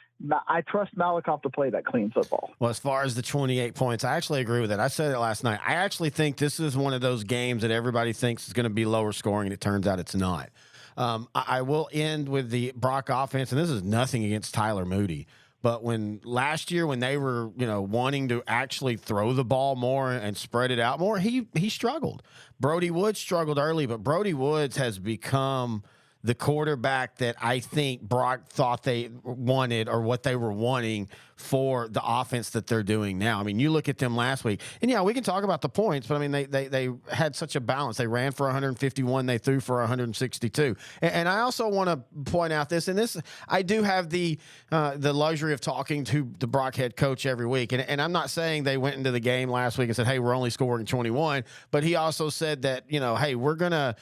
I trust Malakoff to play that clean football. Well, as far as the 28 points, I actually agree with that. I said it last night. I actually think this is one of those games that everybody thinks is going to be lower scoring, and it turns out it's not. I will end with the Brock offense, and this is nothing against Tyler Moody. But last year when they were, wanting to actually throw the ball more and spread it out more, he struggled. Brody Woods struggled early, but Brody Woods has become the quarterback that I think Brock thought they wanted, or what they were wanting for the offense that they're doing now. I mean, you look at them last week, and yeah, we can talk about the points, but I mean, they had such a balance. They ran for 151, they threw for 162. And I also want to point out this, and this, I do have the luxury of talking to the Brock head coach every week. And I'm not saying they went into the game last week and said, hey, we're only scoring 21, but he also said that, hey, we're gonna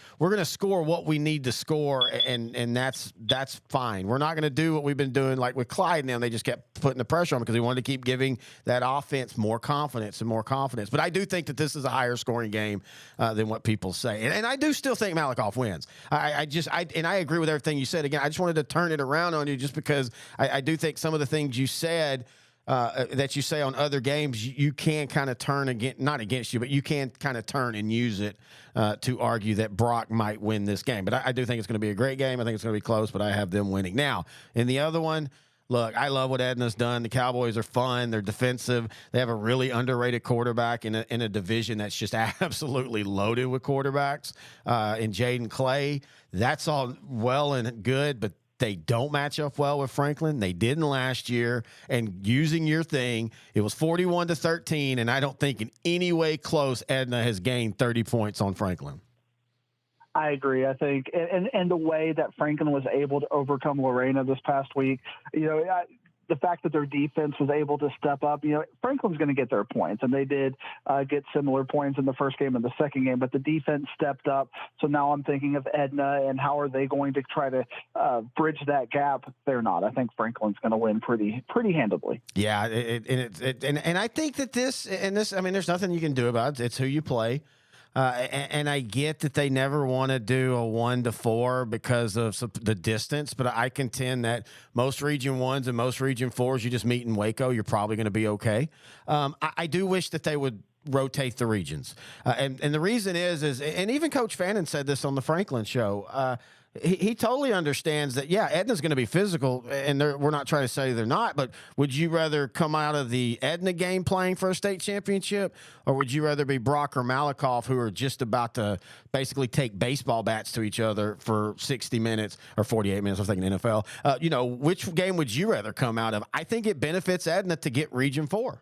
score what we need to score, and that's fine. We're not gonna do what we've been doing like with Clyde and them. They just kept putting the pressure on because he wanted to keep giving that offense more confidence and more confidence. But I do think that this is a higher scoring game than what people say. And I do still think Malakoff wins. I agree with everything you said. Again, I just wanted to turn it around on you just because I do think some of the things you said that you say on other games, you can kind of turn not against you, but you can kind of turn and use it to argue that Brock might win this game. But I do think it's going to be a great game. I think it's going to be close, but I have them winning. Now, in the other one, look, I love what Edna's done. The Cowboys are fun. They're defensive. They have a really underrated quarterback in a division that's just absolutely loaded with quarterbacks. In Jaden Clay, that's all well and good, but they don't match up well with Franklin. They didn't last year. And using your thing, it was 41-13, and I don't think in any way close Edna has gained 30 points on Franklin. I agree. I think, and the way that Franklin was able to overcome Lorena this past week, the fact that their defense was able to step up, Franklin's going to get their points, and they did get similar points in the first game and the second game, but the defense stepped up. So now I'm thinking of Edna and how are they going to try to bridge that gap? They're not. I think Franklin's going to win pretty handily. Yeah, and I think that this, I mean, there's nothing you can do about it. It's who you play. And I get that they never want to do a 1-4 because of the distance, but I contend that most Region 1s and most Region 4s, you just meet in Waco, you're probably going to be okay. I do wish that they would rotate the regions. And the reason is, and even Coach Fannin said this on the Franklin show, he totally understands that, yeah, Edna's going to be physical, and we're not trying to say they're not, but would you rather come out of the Edna game playing for a state championship, or would you rather be Brock or Malakoff, who are just about to basically take baseball bats to each other for 60 minutes or 48 minutes? I was thinking NFL. Which game would you rather come out of? I think it benefits Edna to get Region 4.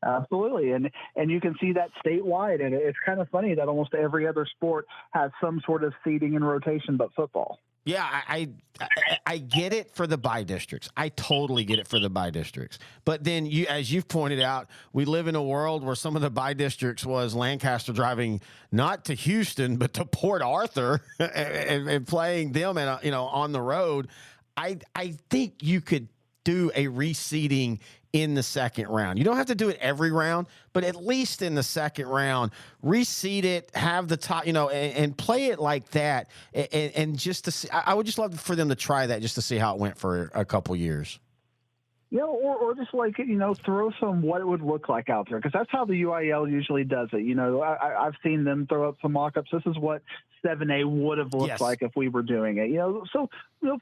Absolutely. And you can see that statewide. And it's kind of funny that almost every other sport has some sort of seeding and rotation but football. Yeah, I get it for the bye districts. I totally get it for the bye districts. But then, as you've pointed out, we live in a world where some of the bye districts was Lancaster driving not to Houston but to Port Arthur and playing them on the road. I think you could do a reseeding in the second round. You don't have to do it every round, but at least in the second round, reseed it, have the top, and play it like that. And just to see, I would just love for them to try that just to see how it went for a couple years. Or just like, throw some what it would look like out there, because that's how the UIL usually does it. I've seen them throw up some mock-ups. This is what 7A would have looked like if we were doing it. So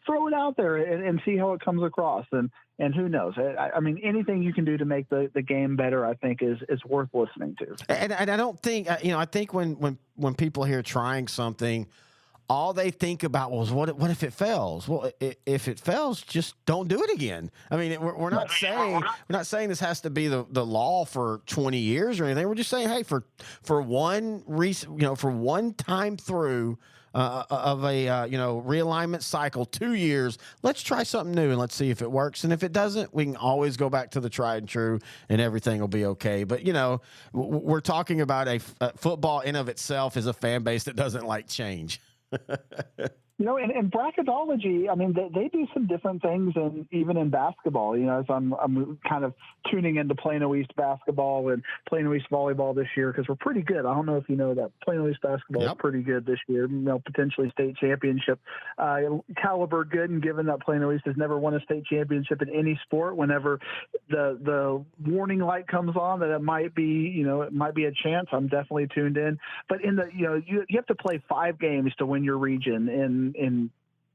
throw it out there and see how it comes across. And who knows? I mean, anything you can do to make the game better, I think, is worth listening to. And I don't think, I think when people hear trying something, all they think about was what if it fails? Well, if it fails, just don't do it again. I mean, we're not saying this has to be the law for 20 years or anything. We're just saying, hey, for one for one time through of a realignment cycle, 2 years, let's try something new and let's see if it works. And if it doesn't, we can always go back to the tried and true, and everything will be okay. But we're talking about a football in of itself is a fan base that doesn't like change. And bracketology, I mean, they do some different things, and even in basketball, as I'm kind of tuning into Plano East basketball and Plano East volleyball this year, because we're pretty good. I don't know if you know that Plano East basketball is pretty good this year, potentially state championship caliber good, and given that Plano East has never won a state championship in any sport, whenever the warning light comes on that it might be a chance, I'm definitely tuned in. But in the, you have to play 5 games to win your region,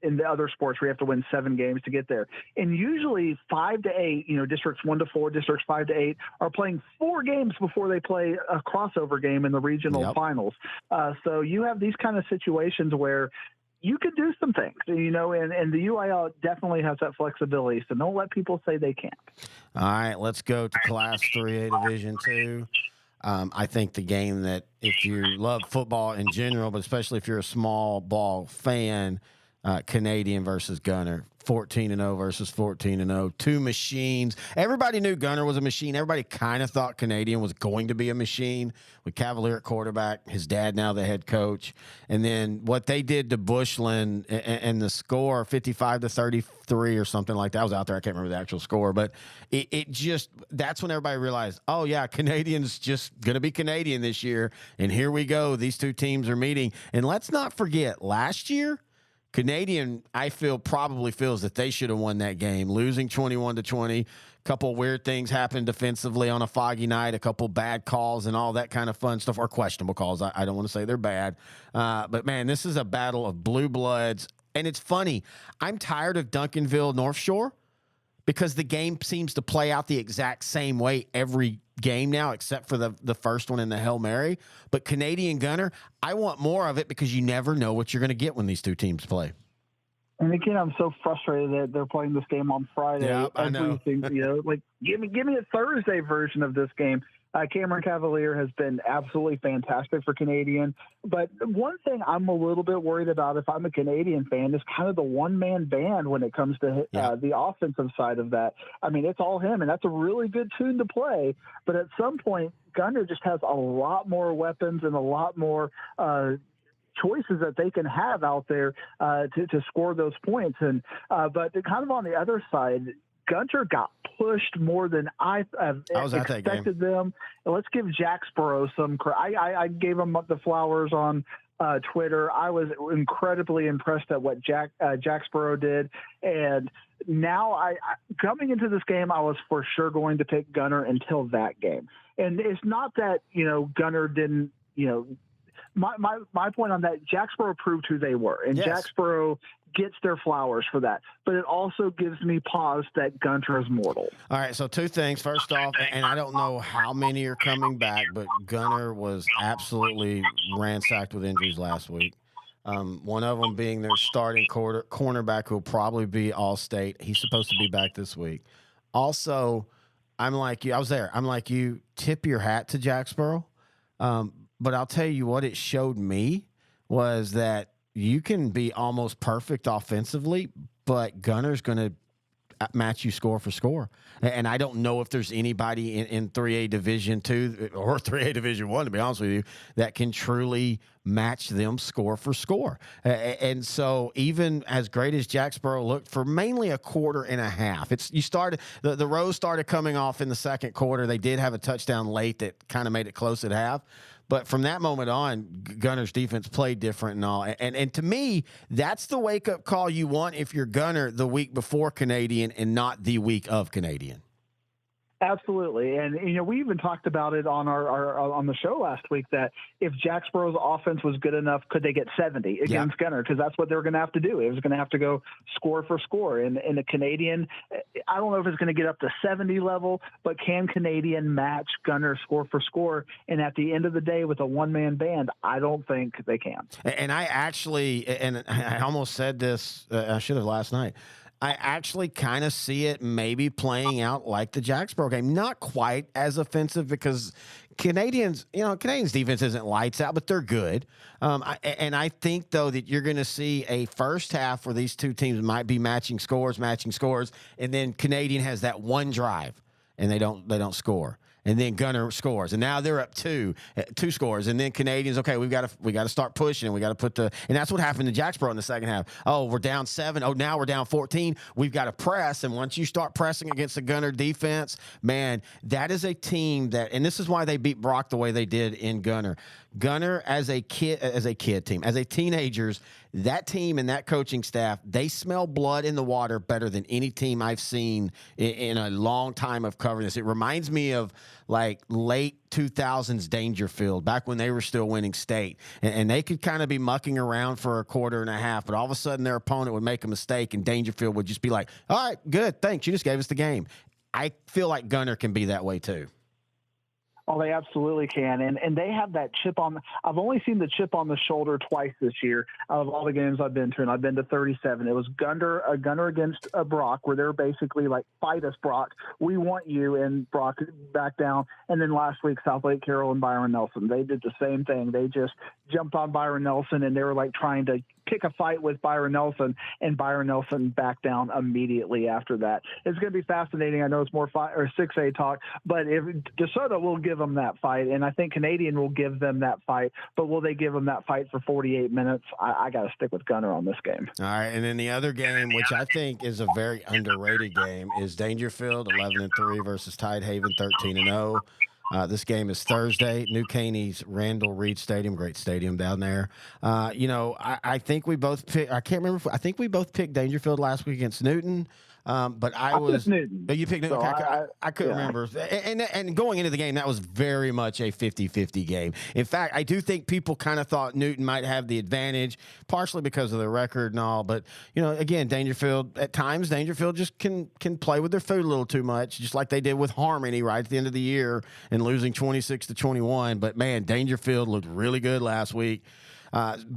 in the other sports, we have to win 7 games to get there. And usually 5 to 8, districts 1 to 4, districts 5 to 8 are playing 4 games before they play a crossover game in the regional finals. So you have these kind of situations where you can do some things, and the UIL definitely has that flexibility. So don't let people say they can't. All right, let's go to Class 3A Division 2. I think the game that, if you love football in general, but especially if you're a small ball fan, Canadian versus Gunner, 14-0 versus 14-0, 2 machines. Everybody knew Gunner was a machine. Everybody kind of thought Canadian was going to be a machine with Cavalier at quarterback, his dad now the head coach. And then what they did to Bushland and the score, 55-33 or something like that. I was out there. I can't remember the actual score, but it just, that's when everybody realized, oh yeah, Canadian's just going to be Canadian this year. And here we go. These 2 teams are meeting. And let's not forget, last year, Canadian, I feel, probably feels that they should have won that game, losing 21-20. A couple weird things happened defensively on a foggy night, a couple bad calls and all that kind of fun stuff, or questionable calls. I don't want to say they're bad. But, man, this is a battle of blue bloods. And it's funny. I'm tired of Duncanville North Shore because the game seems to play out the exact same way every game now, except for the first one in the Hail Mary. But Canadian Gunner, I want more of it, because you never know what you're going to get when these 2 teams play. And again, I'm so frustrated that they're playing this game on Friday. Yeah, I know. Like give me a Thursday version of this game. Cameron Cavalier has been absolutely fantastic for Canadian. But one thing I'm a little bit worried about, if I'm a Canadian fan, is kind of the one-man band when it comes to the offensive side of that. I mean, it's all him, and that's a really good tune to play. But at some point, Gunner just has a lot more weapons and a lot more choices that they can have out there to score those points. And but kind of on the other side, Gunter got pushed more than I expected them. And let's give Jacksboro some credit. I gave him the flowers on Twitter. I was incredibly impressed at what Jacksboro did. And now coming into this game, I was for sure going to pick Gunner until that game. And it's not that, Gunner didn't, my point on that, Jacksboro proved who they were. And Jacksboro gets their flowers for that. But it also gives me pause that Gunter is mortal. All right, so 2 things. First off, and I don't know how many are coming back, but Gunter was absolutely ransacked with injuries last week. One of them being their starting cornerback, who will probably be All-State. He's supposed to be back this week. Also, I'm like you. I was there. I'm like you. Tip your hat to Jacksboro. But I'll tell you what it showed me was that you can be almost perfect offensively, but Gunner's going to match you score for score. And I don't know if there's anybody in 3A Division 2 or 3A Division 1, to be honest with you, that can truly match them score for score. And so even as great as Jacksboro looked for mainly a quarter and a half, the Rose started coming off in the second quarter. They did have a touchdown late that kind of made it close at half. But from that moment on, Gunner's defense played different and all. And to me, that's the wake-up call you want if you're Gunner the week before Canadian and not the week of Canadian. Absolutely. And, we even talked about it on our on the show last week that if Jacksboro's offense was good enough, could they get 70 against Gunner? Because that's what they're going to have to do. It was going to have to go score for score. And the Canadian, I don't know if it's going to get up to 70 level, but can Canadian match Gunner score for score? And at the end of the day, with a one-man band, I don't think they can. And I almost said this, I should have last night. I actually kind of see it maybe playing out like the Jacksboro game. Not quite as offensive because Canadians defense isn't lights out, but they're good. And I think, though, that you're going to see a first half where these two teams might be matching scores, and then Canadian has that one drive, and they don't score. And then Gunner scores, and now they're up two scores, and then Canadians, okay, we got to start pushing, we got to put and that's what happened to Jacksboro in the second half. Oh, we're down 7. Oh, now we're down 14. We've got to press, and once you start pressing against the Gunner defense, man, that is a team that, and this is why they beat Brock the way they did in Gunner. Gunner as a teenagers, that team and that coaching staff, they smell blood in the water better than any team I've seen in a long time of covering this. It reminds me of like late 2000s Dangerfield, back when they were still winning state. And they could kind of be mucking around for a quarter and a half, but all of a sudden their opponent would make a mistake and Dangerfield would just be like, all right, good, thanks, you just gave us the game. I feel like Gunner can be that way too. Oh, they absolutely can. And they have that chip on. I've only seen the chip on the shoulder twice this year out of all the games I've been to, and I've been to 37. It was Gunner against Brock, where they're basically like, fight us, Brock. We want you, and Brock back down. And then last week, South Lake Carroll and Byron Nelson, they did the same thing. They just jumped on Byron Nelson, and they were like trying to pick a fight with Byron Nelson, and Byron Nelson backed down immediately after that. It's going to be fascinating. I know it's more 6A talk, but if DeSoto will give them that fight, and I think Canadian will give them that fight, but will they give them that fight for 48 minutes? I got to stick with Gunner on this game. All right, and then the other game, which I think is a very underrated game, is Dangerfield 11-3 versus Tidehaven 13-0. This game is Thursday, New Caney's Randall Reed Stadium, great stadium down there. I think we both picked. I can't remember. I think we both picked Dangerfield last week against Newton. But I was Newton. You picked Newton. So okay, I couldn't remember. And going into the game, that was very much a 50-50 game. In fact, I do think people kind of thought Newton might have the advantage, partially because of the record and all. But again, Dangerfield at times, just can play with their food a little too much, just like they did with Harmony right at the end of the year and losing 26-21. But man, Dangerfield looked really good last week.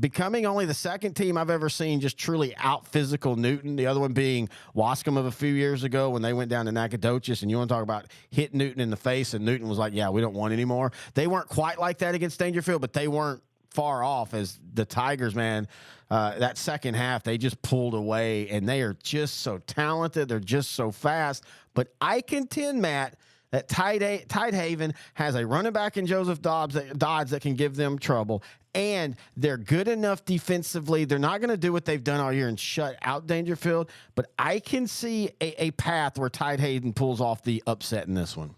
Becoming only the second team I've ever seen just truly out physical Newton. The other one being Wascom of a few years ago when they went down to Nacogdoches, and you want to talk about hit Newton in the face, and Newton was like, yeah, we don't want any more. They weren't quite like that against Dangerfield, but they weren't far off as the Tigers, man. That second half, they just pulled away, and they are just so talented. They're just so fast. But I contend, Matt, that Tidehaven has a running back in Joseph Dodds that can give them trouble, and they're good enough defensively. They're not going to do what they've done all year and shut out Dangerfield, but I can see a path where Tidehaven pulls off the upset in this one.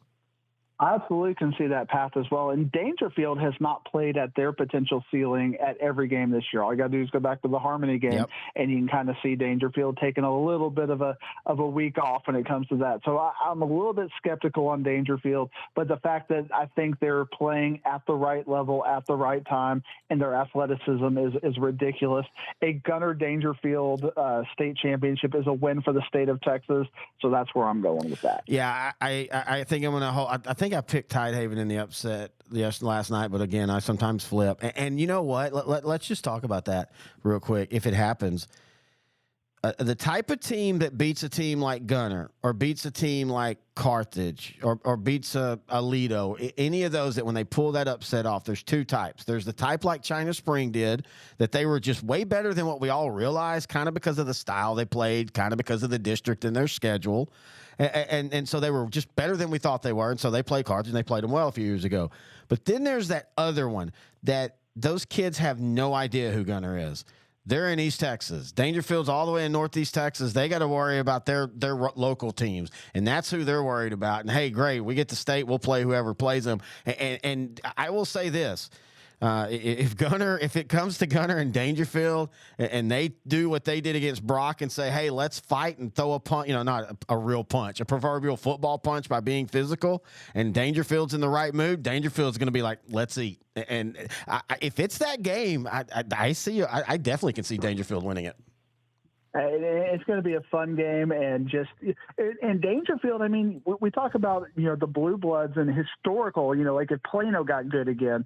I absolutely can see that path as well. And Dangerfield has not played at their potential ceiling at every game this year. All you got to do is go back to the Harmony game, and you can kind of see Dangerfield taking a little bit of a week off when it comes to that. So I'm a little bit skeptical on Dangerfield, but the fact that I think they're playing at the right level at the right time, and their athleticism is ridiculous. A Gunner Dangerfield state championship is a win for the state of Texas. So that's where I'm going with that. Yeah, I think I'm going to hold. I think I picked Tidehaven in the upset last night, but again, I sometimes flip. And you know what? Let's just talk about that real quick. If it happens, the type of team that beats a team like Gunner or beats a team like Carthage or beats a Lido, any of those that when they pull that upset off, there's two types. There's the type like China Spring did, that they were just way better than what we all realized, kind of because of the style they played, kind of because of the district and their schedule. And so they were just better than we thought they were, and so they played Carthage, and they played them well a few years ago. But then there's that other one that those kids have no idea who Gunner is. They're in East Texas. Dangerfield's all the way in Northeast Texas. They got to worry about their local teams, and that's who they're worried about. And hey, great, we get to state. We'll play whoever plays them. And I will say this: if it comes to Gunner and Dangerfield, and they do what they did against Brock and say, hey, let's fight and throw a punch, not a real punch, a proverbial football punch by being physical, and Dangerfield's in the right mood, Dangerfield's going to be like, let's eat. And if it's that game, I definitely can see Dangerfield winning it. It's going to be a fun game, and Dangerfield. I mean, we talk about the Blue Bloods and historical. Like if Plano got good again,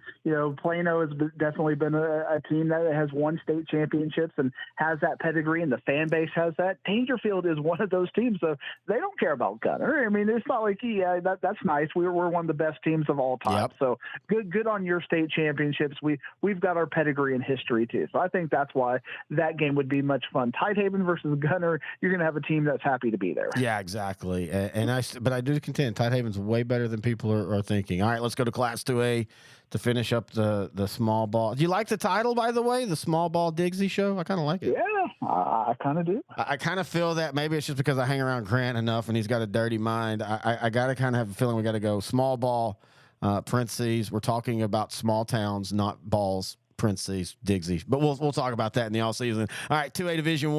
Plano has definitely been a team that has won state championships and has that pedigree, and the fan base has that. Dangerfield is one of those teams, so they don't care about Gunner. I mean, it's not like that's nice. We're one of the best teams of all time. Yep. So good on your state championships. We've got our pedigree and history too. So I think that's why that game would be much fun. Tidehaven versus Gunner, you're going to have a team that's happy to be there. Yeah, exactly. But I do contend Tidehaven's way better than people are thinking. All right, let's go to Class 2A to finish up the small ball. Do you like the title, by the way, the Small Ball Diggsy Show? I kind of like it. Yeah, I kind of do. I kind of feel that maybe it's just because I hang around Grant enough and he's got a dirty mind. I got to kind of have a feeling we got to go small ball, parentheses. We're talking about small towns, not balls. Parentheses, Diggsy. But we'll talk about that in the offseason. All right, 2A Division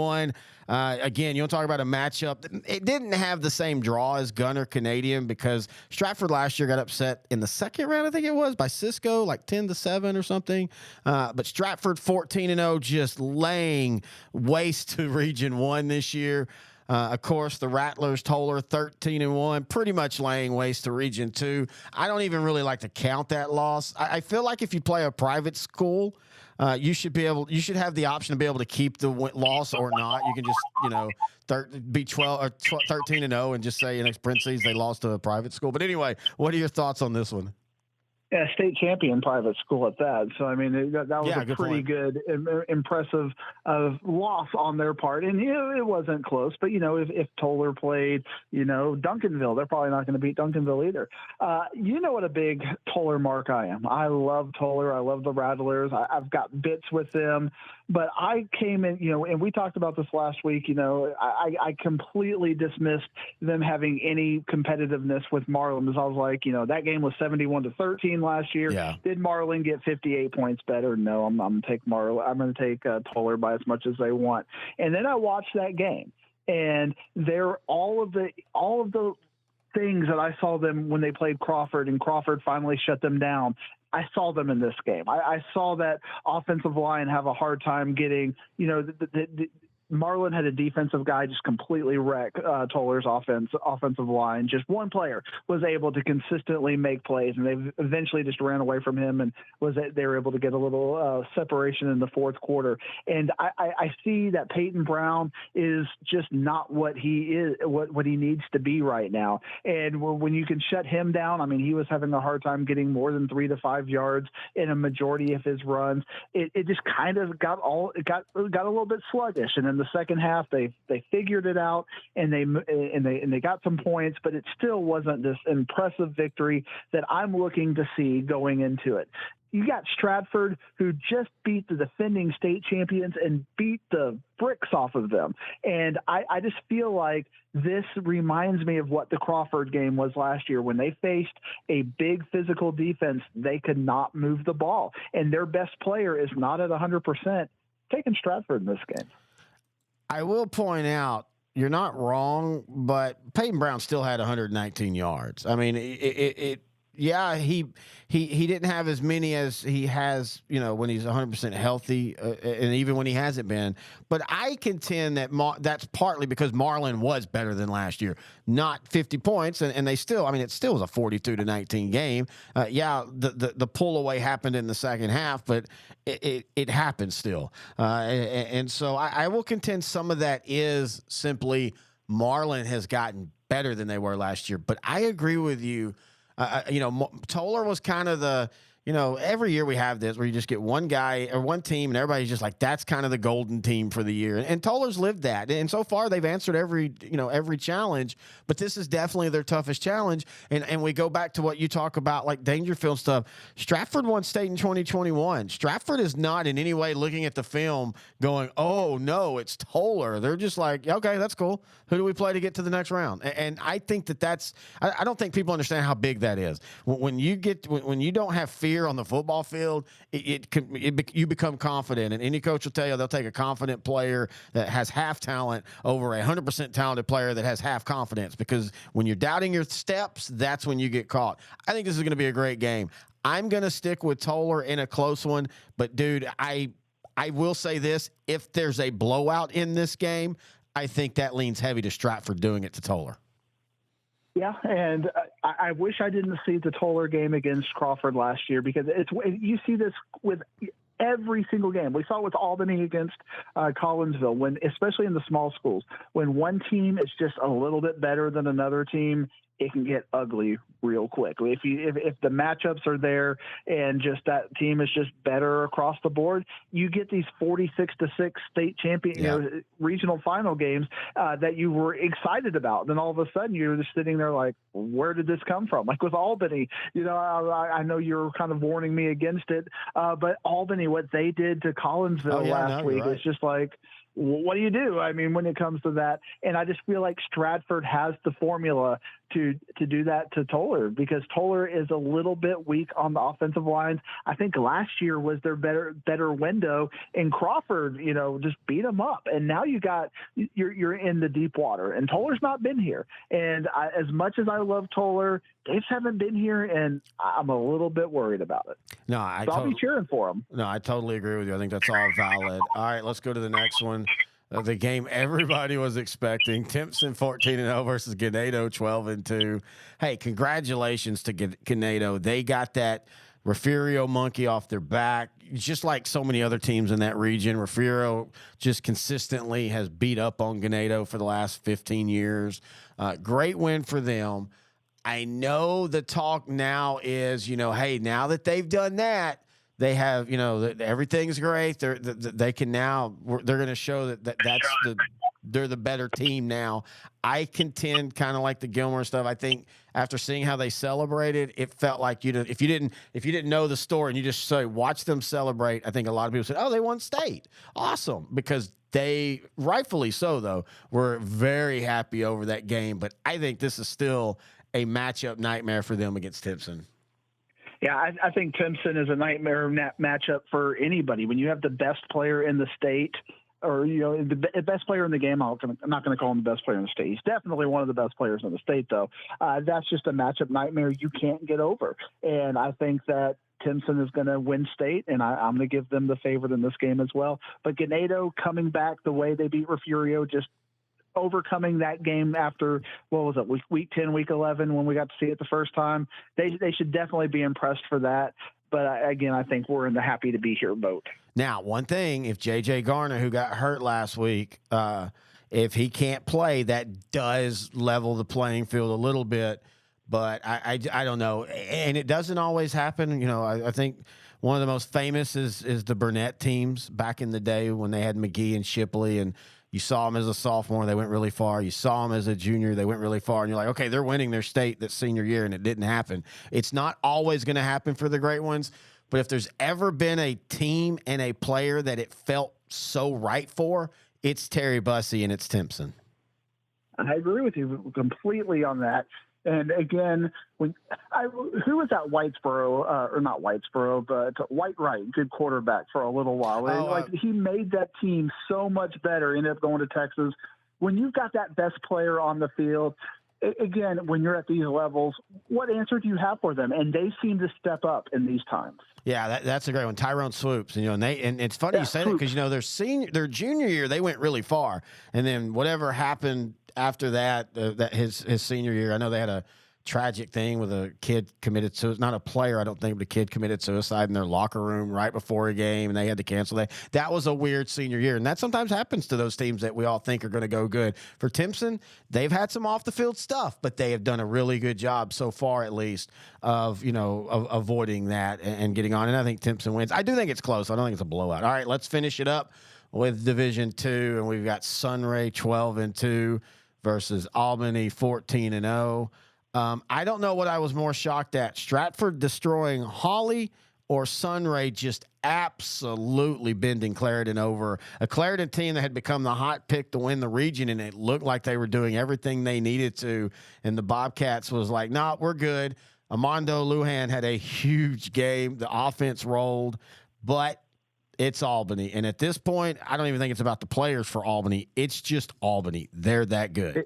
I. Again, you want to talk about a matchup. It didn't have the same draw as Gunner Canadian because Stratford last year got upset in the second round, I think it was, by Cisco, like 10-7 or something. But Stratford 14-0, just laying waste to Region 1 this year. Of course, the Rattlers, Toller, 13-1, pretty much laying waste to Region 2. I don't even really like to count that loss. I feel like if you play a private school, you should have the option to be able to keep the loss or not. You can just, be 12 or 13-0 and just say in parentheses they lost to a private school. But anyway, what are your thoughts on this one? Yeah, state champion private school at that. So, I mean, that was a pretty good, impressive loss on their part. And, it wasn't close. But, if Toller played, Duncanville, they're probably not going to beat Duncanville either. What a big Toller mark I am. I love Toller. I love the Rattlers. I've got bits with them. But I came in, and we talked about this last week, I completely dismissed them having any competitiveness with Marlin because I was like, that game was 71-13 last year. Yeah. Did Marlin get 58 points better? No, I'm going to take Marlin. I'm going to take Toller by as much as they want. And then I watched that game, and they're all of the things that I saw them when they played Crawford, and Crawford finally shut them down. I saw them in this game. I saw that offensive line have a hard time getting, Marlin had a defensive guy just completely wreck Toller's offensive line. Just one player was able to consistently make plays, and they eventually just ran away from him, and they were able to get a little separation in the fourth quarter. And I see that Peyton Brown is just not what he is, what he needs to be right now. And when you can shut him down, I mean, he was having a hard time getting more than 3 to 5 yards in a majority of his runs. It just kind of got a little bit sluggish, and then the second half they figured it out and they got some points, but it still wasn't this impressive victory that I'm looking to see going into it. You got Stratford, who just beat the defending state champions and beat the bricks off of them. And I just feel like this reminds me of what the Crawford game was last year when they faced a big physical defense. They could not move the ball, and their best player is not at 100%. Taking Stratford in this game. I will point out, you're not wrong, but Peyton Brown still had 119 yards. I mean, he didn't have as many as he has, when he's 100% healthy, and even when he hasn't been. But I contend that that's partly because Marlin was better than last year, not 50 points, and they still, I mean, it still was a 42-19 game. The pull away happened in the second half, but it happened still, and so I will contend some of that is simply Marlin has gotten better than they were last year. But I agree with you. Toller was kind of the, every year we have this where you just get one guy or one team and everybody's just like, that's kind of the golden team for the year. And Toller's lived that. And so far they've answered every challenge, but this is definitely their toughest challenge. And we go back to what you talk about, like Dangerfield stuff. Stratford won state in 2021. Stratford is not in any way looking at the film going, oh no, it's Toller. They're just like, okay, that's cool. Who do we play to get to the next round? And I think I don't think people understand how big that is. When you don't have fear on the football field, you become confident. And any coach will tell you they'll take a confident player that has half talent over a 100% talented player that has half confidence, because when you're doubting your steps, that's when you get caught. I think this is going to be a great game. I'm going to stick with Toller in a close one, but dude, I will say this: if there's a blowout in this game, I think that leans heavy to Stratford doing it to Toller. Yeah, and I wish I didn't see the Toller game against Crawford last year, because you see this with every single game. We saw it with Albany against Collinsville, especially in the small schools, when one team is just a little bit better than another team, it can get ugly real quick. If the matchups are there and just that team is just better across the board, you get these 46-6 state champion, regional final games that you were excited about. Then all of a sudden you're just sitting there like, where did this come from? Like with Albany, I know you're kind of warning me against it, but Albany, what they did to Collinsville last week, is just like, what do you do? I mean, when it comes to that, and I just feel like Stratford has the formula to do that to Toller, because Toller is a little bit weak on the offensive lines. I think last year was their better window, and Crawford, just beat them up. And now you're in the deep water, and Toller's not been here. And as much as I love Toller, they just haven't been here, and I'm a little bit worried about it. No, I'll be cheering for them. No, I totally agree with you. I think that's all valid. All right, let's go to the next one. The game everybody was expecting: Timpson 14-0 versus Ganado 12-2. Hey, congratulations to Ganado. They got that Refugio monkey off their back, just like so many other teams in that region. Refugio just consistently has beat up on Ganado for the last 15 years. Great win for them. I know the talk now is, hey, now that they've done that, they have, everything's great. They can now, they're going to show they're the better team now. I contend, kind of like the Gilmore stuff. I think after seeing how they celebrated, it felt like if you didn't know the story and you just watch them celebrate, I think a lot of people said, oh, they won state. Awesome. Because they, rightfully so though, were very happy over that game. But I think this is still a matchup nightmare for them against Timpson. Yeah, I think Timpson is a nightmare matchup for anybody. When you have the best player in the state, or the best player in the game, I'm not going to call him the best player in the state. He's definitely one of the best players in the state, though. That's just a matchup nightmare you can't get over. And I think that Timpson is going to win state, and I'm going to give them the favorite in this game as well. But Ganado coming back the way they beat Refugio, just overcoming that game after, what was it, week 10, week 11, when we got to see it the first time. They should definitely be impressed for that. But again, I think we're in the happy to be here boat. Now, one thing, if J.J. Garner, who got hurt last week, if he can't play, that does level the playing field a little bit. But I don't know. And it doesn't always happen. I think one of the most famous is the Burnett teams back in the day when they had McGee and Shipley, and you saw them as a sophomore, they went really far. You saw them as a junior, they went really far. And you're like, okay, they're winning their state that senior year, and it didn't happen. It's not always going to happen for the great ones, but if there's ever been a team and a player that it felt so right for, it's Terry Bussey and it's Timpson. I agree with you completely on that. And again, who was that Whitesboro, or not Whitesboro, but Whitewright, good quarterback for a little while. He made that team so much better, ended up going to Texas. When you've got that best player on the field, again, when you're at these levels, what answer do you have for them? And they seem to step up in these times. Yeah, that's a great one. Tyrone Swoops, and it's funny you say that, because their junior year they went really far, and then whatever happened after that, his senior year, I know they had a tragic thing with a kid committed suicide. Not a player, I don't think, but a kid committed suicide in their locker room right before a game, and they had to cancel that. That was a weird senior year, and that sometimes happens to those teams that we all think are going to go good. For Timpson, they've had some off-the-field stuff, but they have done a really good job so far, at least, of avoiding that and getting on. And I think Timpson wins. I do think it's close. I don't think it's a blowout. All right, let's finish it up with Division II, and we've got Sunray 12-2 versus Albany 14-0. I don't know what I was more shocked at, Stratford destroying Hawley or Sunray just absolutely bending Clarendon over. A Clarendon team that had become the hot pick to win the region, and it looked like they were doing everything they needed to, and the Bobcats was like, nah, we're good. Armando Lujan had a huge game. The offense rolled, but it's Albany. And at this point, I don't even think it's about the players for Albany. It's just Albany. They're that good.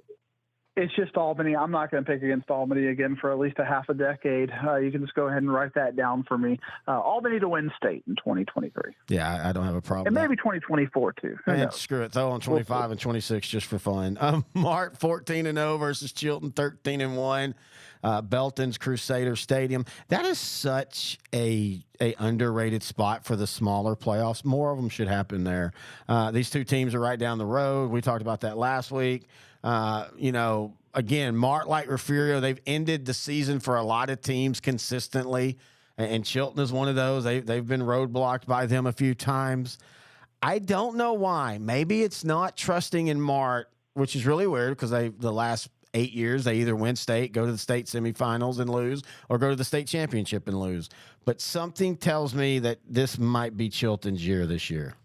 It's just Albany. I'm not going to pick against Albany again for at least a half a decade. You can just go ahead and write that down for me. Albany to win state in 2023. Yeah, I don't have a problem. And maybe 2024 too. And screw it. Throw on 25 and 26 just for fun. Mart 14-0 versus Chilton 13-1. Belton's Crusader Stadium. That is such a underrated spot for the smaller playoffs. More of them should happen there. These two teams are right down the road. We talked about that last week. Again, Mart, like Refugio, they've ended the season for a lot of teams consistently, and Chilton is one of those. They've been roadblocked by them a few times. I don't know why. Maybe it's not trusting in Mart, which is really weird because the last 8 years, they either win state, go to the state semifinals and lose, or go to the state championship and lose. But something tells me that this might be Chilton's year this year.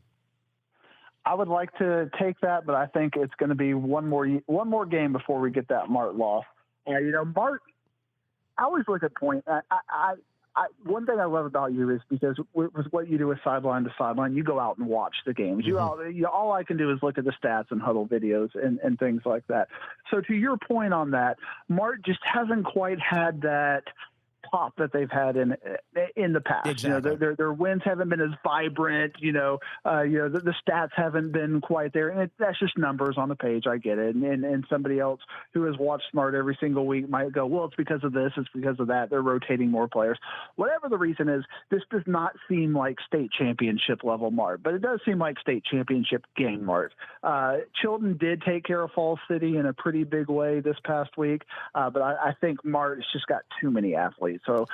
I would like to take that, but I think it's going to be one more game before we get that Mart loss. Mart, I always look at point. One thing I love about you is because with what you do with sideline to sideline, you go out and watch the games. All I can do is look at the stats and huddle videos and things like that. So to your point on that, Mart just hasn't quite had that pop that they've had in the past. Exactly. Their wins haven't been as vibrant. The stats haven't been quite there, and that's just numbers on the page. I get it, and somebody else who has watched Smart every single week might go, well, it's because of this, it's because of that. They're rotating more players. Whatever the reason is, this does not seem like state championship level Mart, but it does seem like state championship game Mart. Chilton did take care of Falls City in a pretty big way this past week, but I think Mart has just got too many athletes. So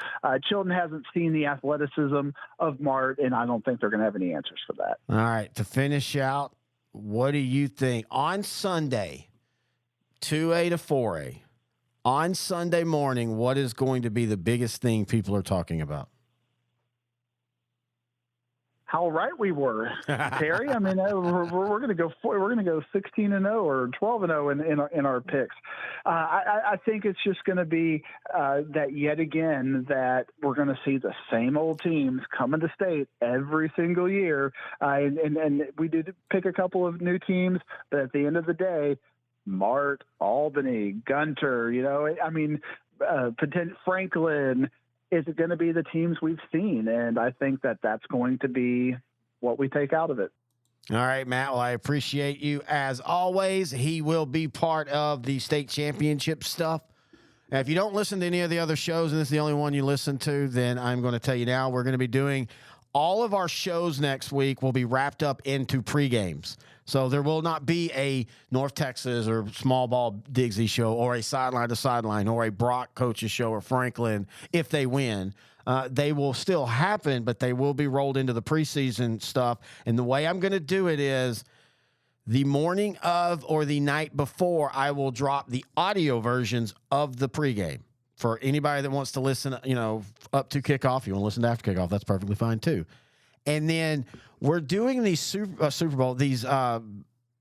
Chilton hasn't seen the athleticism of Mart, and I don't think they're going to have any answers for that. All right, to finish out, what do you think on Sunday, 2A to 4A, on Sunday morning, what is going to be the biggest thing people are talking about? How right we were, Terry. I mean, we're going to go 16-0 or 12-0 in our picks. I think it's just going to be that yet again that we're going to see the same old teams coming to state every single year, and we did pick a couple of new teams, but at the end of the day, Mart, Albany, Gunter, Franklin. Is it going to be the teams we've seen? And I think that that's going to be what we take out of it. All right, Matt. Well, I appreciate you as always. He will be part of the state championship stuff. Now, if you don't listen to any of the other shows and this is the only one you listen to, then I'm going to tell you now, we're going to be doing all of our shows next week will be wrapped up into pre-games. So there will not be a North Texas or small ball Diggsy show or a sideline to sideline or a Brock coaches show or Franklin if they win. They will still happen, but they will be rolled into the preseason stuff. And the way I'm going to do it is the morning of or the night before, I will drop the audio versions of the pregame. For anybody that wants to listen, up to kickoff, you want to listen to after kickoff, that's perfectly fine too. And then we're doing these Super Bowl, these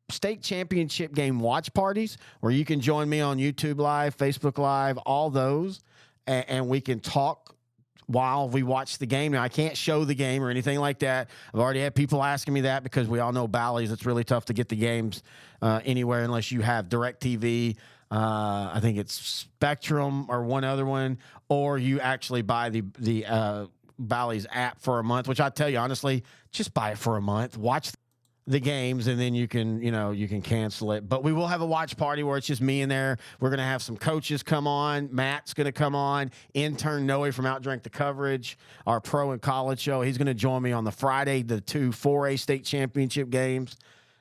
state championship game watch parties where you can join me on YouTube Live, Facebook Live, all those, and we can talk while we watch the game. Now, I can't show the game or anything like that. I've already had people asking me that because we all know Bally's, it's really tough to get the games anywhere unless you have DirecTV. I think it's Spectrum or one other one, or you actually buy the Bally's app for a month, which I tell you, honestly, just buy it for a month. Watch the games, and then you can cancel it. But we will have a watch party where it's just me in there. We're going to have some coaches come on. Matt's going to come on. Intern Noe from Outdrink the Coverage, our pro and college show. He's going to join me on the Friday, the 2 4A state championship games.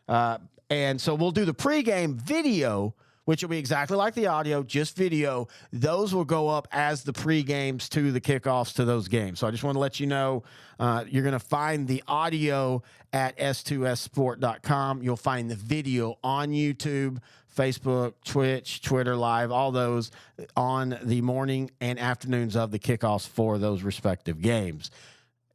And so we'll do the pregame video, which will be exactly like the audio, just video. Those will go up as the pre-games to the kickoffs to those games. So I just want to let you know, you're going to find the audio at S2SSport.com. You'll find the video on YouTube, Facebook, Twitch, Twitter Live, all those on the morning and afternoons of the kickoffs for those respective games.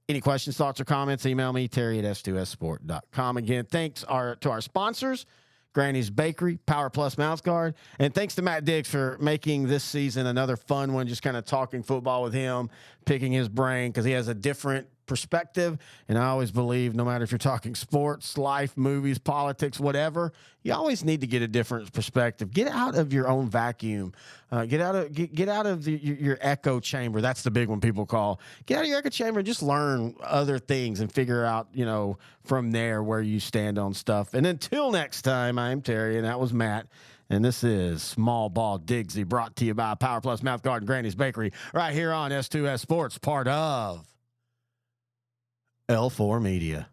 Any questions, thoughts, or comments, email me, Terry at S2Ssport.com. Again, thanks to our sponsors, Granny's Bakery, Power Plus Mouth Guard. And thanks to Matt Diggs for making this season another fun one, just kind of talking football with him, picking his brain, because he has a different perspective. And I always believe, no matter if you're talking sports, life, movies, politics, whatever, you always need to get a different perspective. Get out of your own vacuum. Get out of your echo chamber. That's the big one people call. Get out of your echo chamber and just learn other things and figure out, from there where you stand on stuff. And until next time, I'm Terry, and that was Matt. And this is Small Ball Diggsy, brought to you by Power Plus Mouth Guard and Granny's Bakery, right here on S2S Sports, part of L4 Media.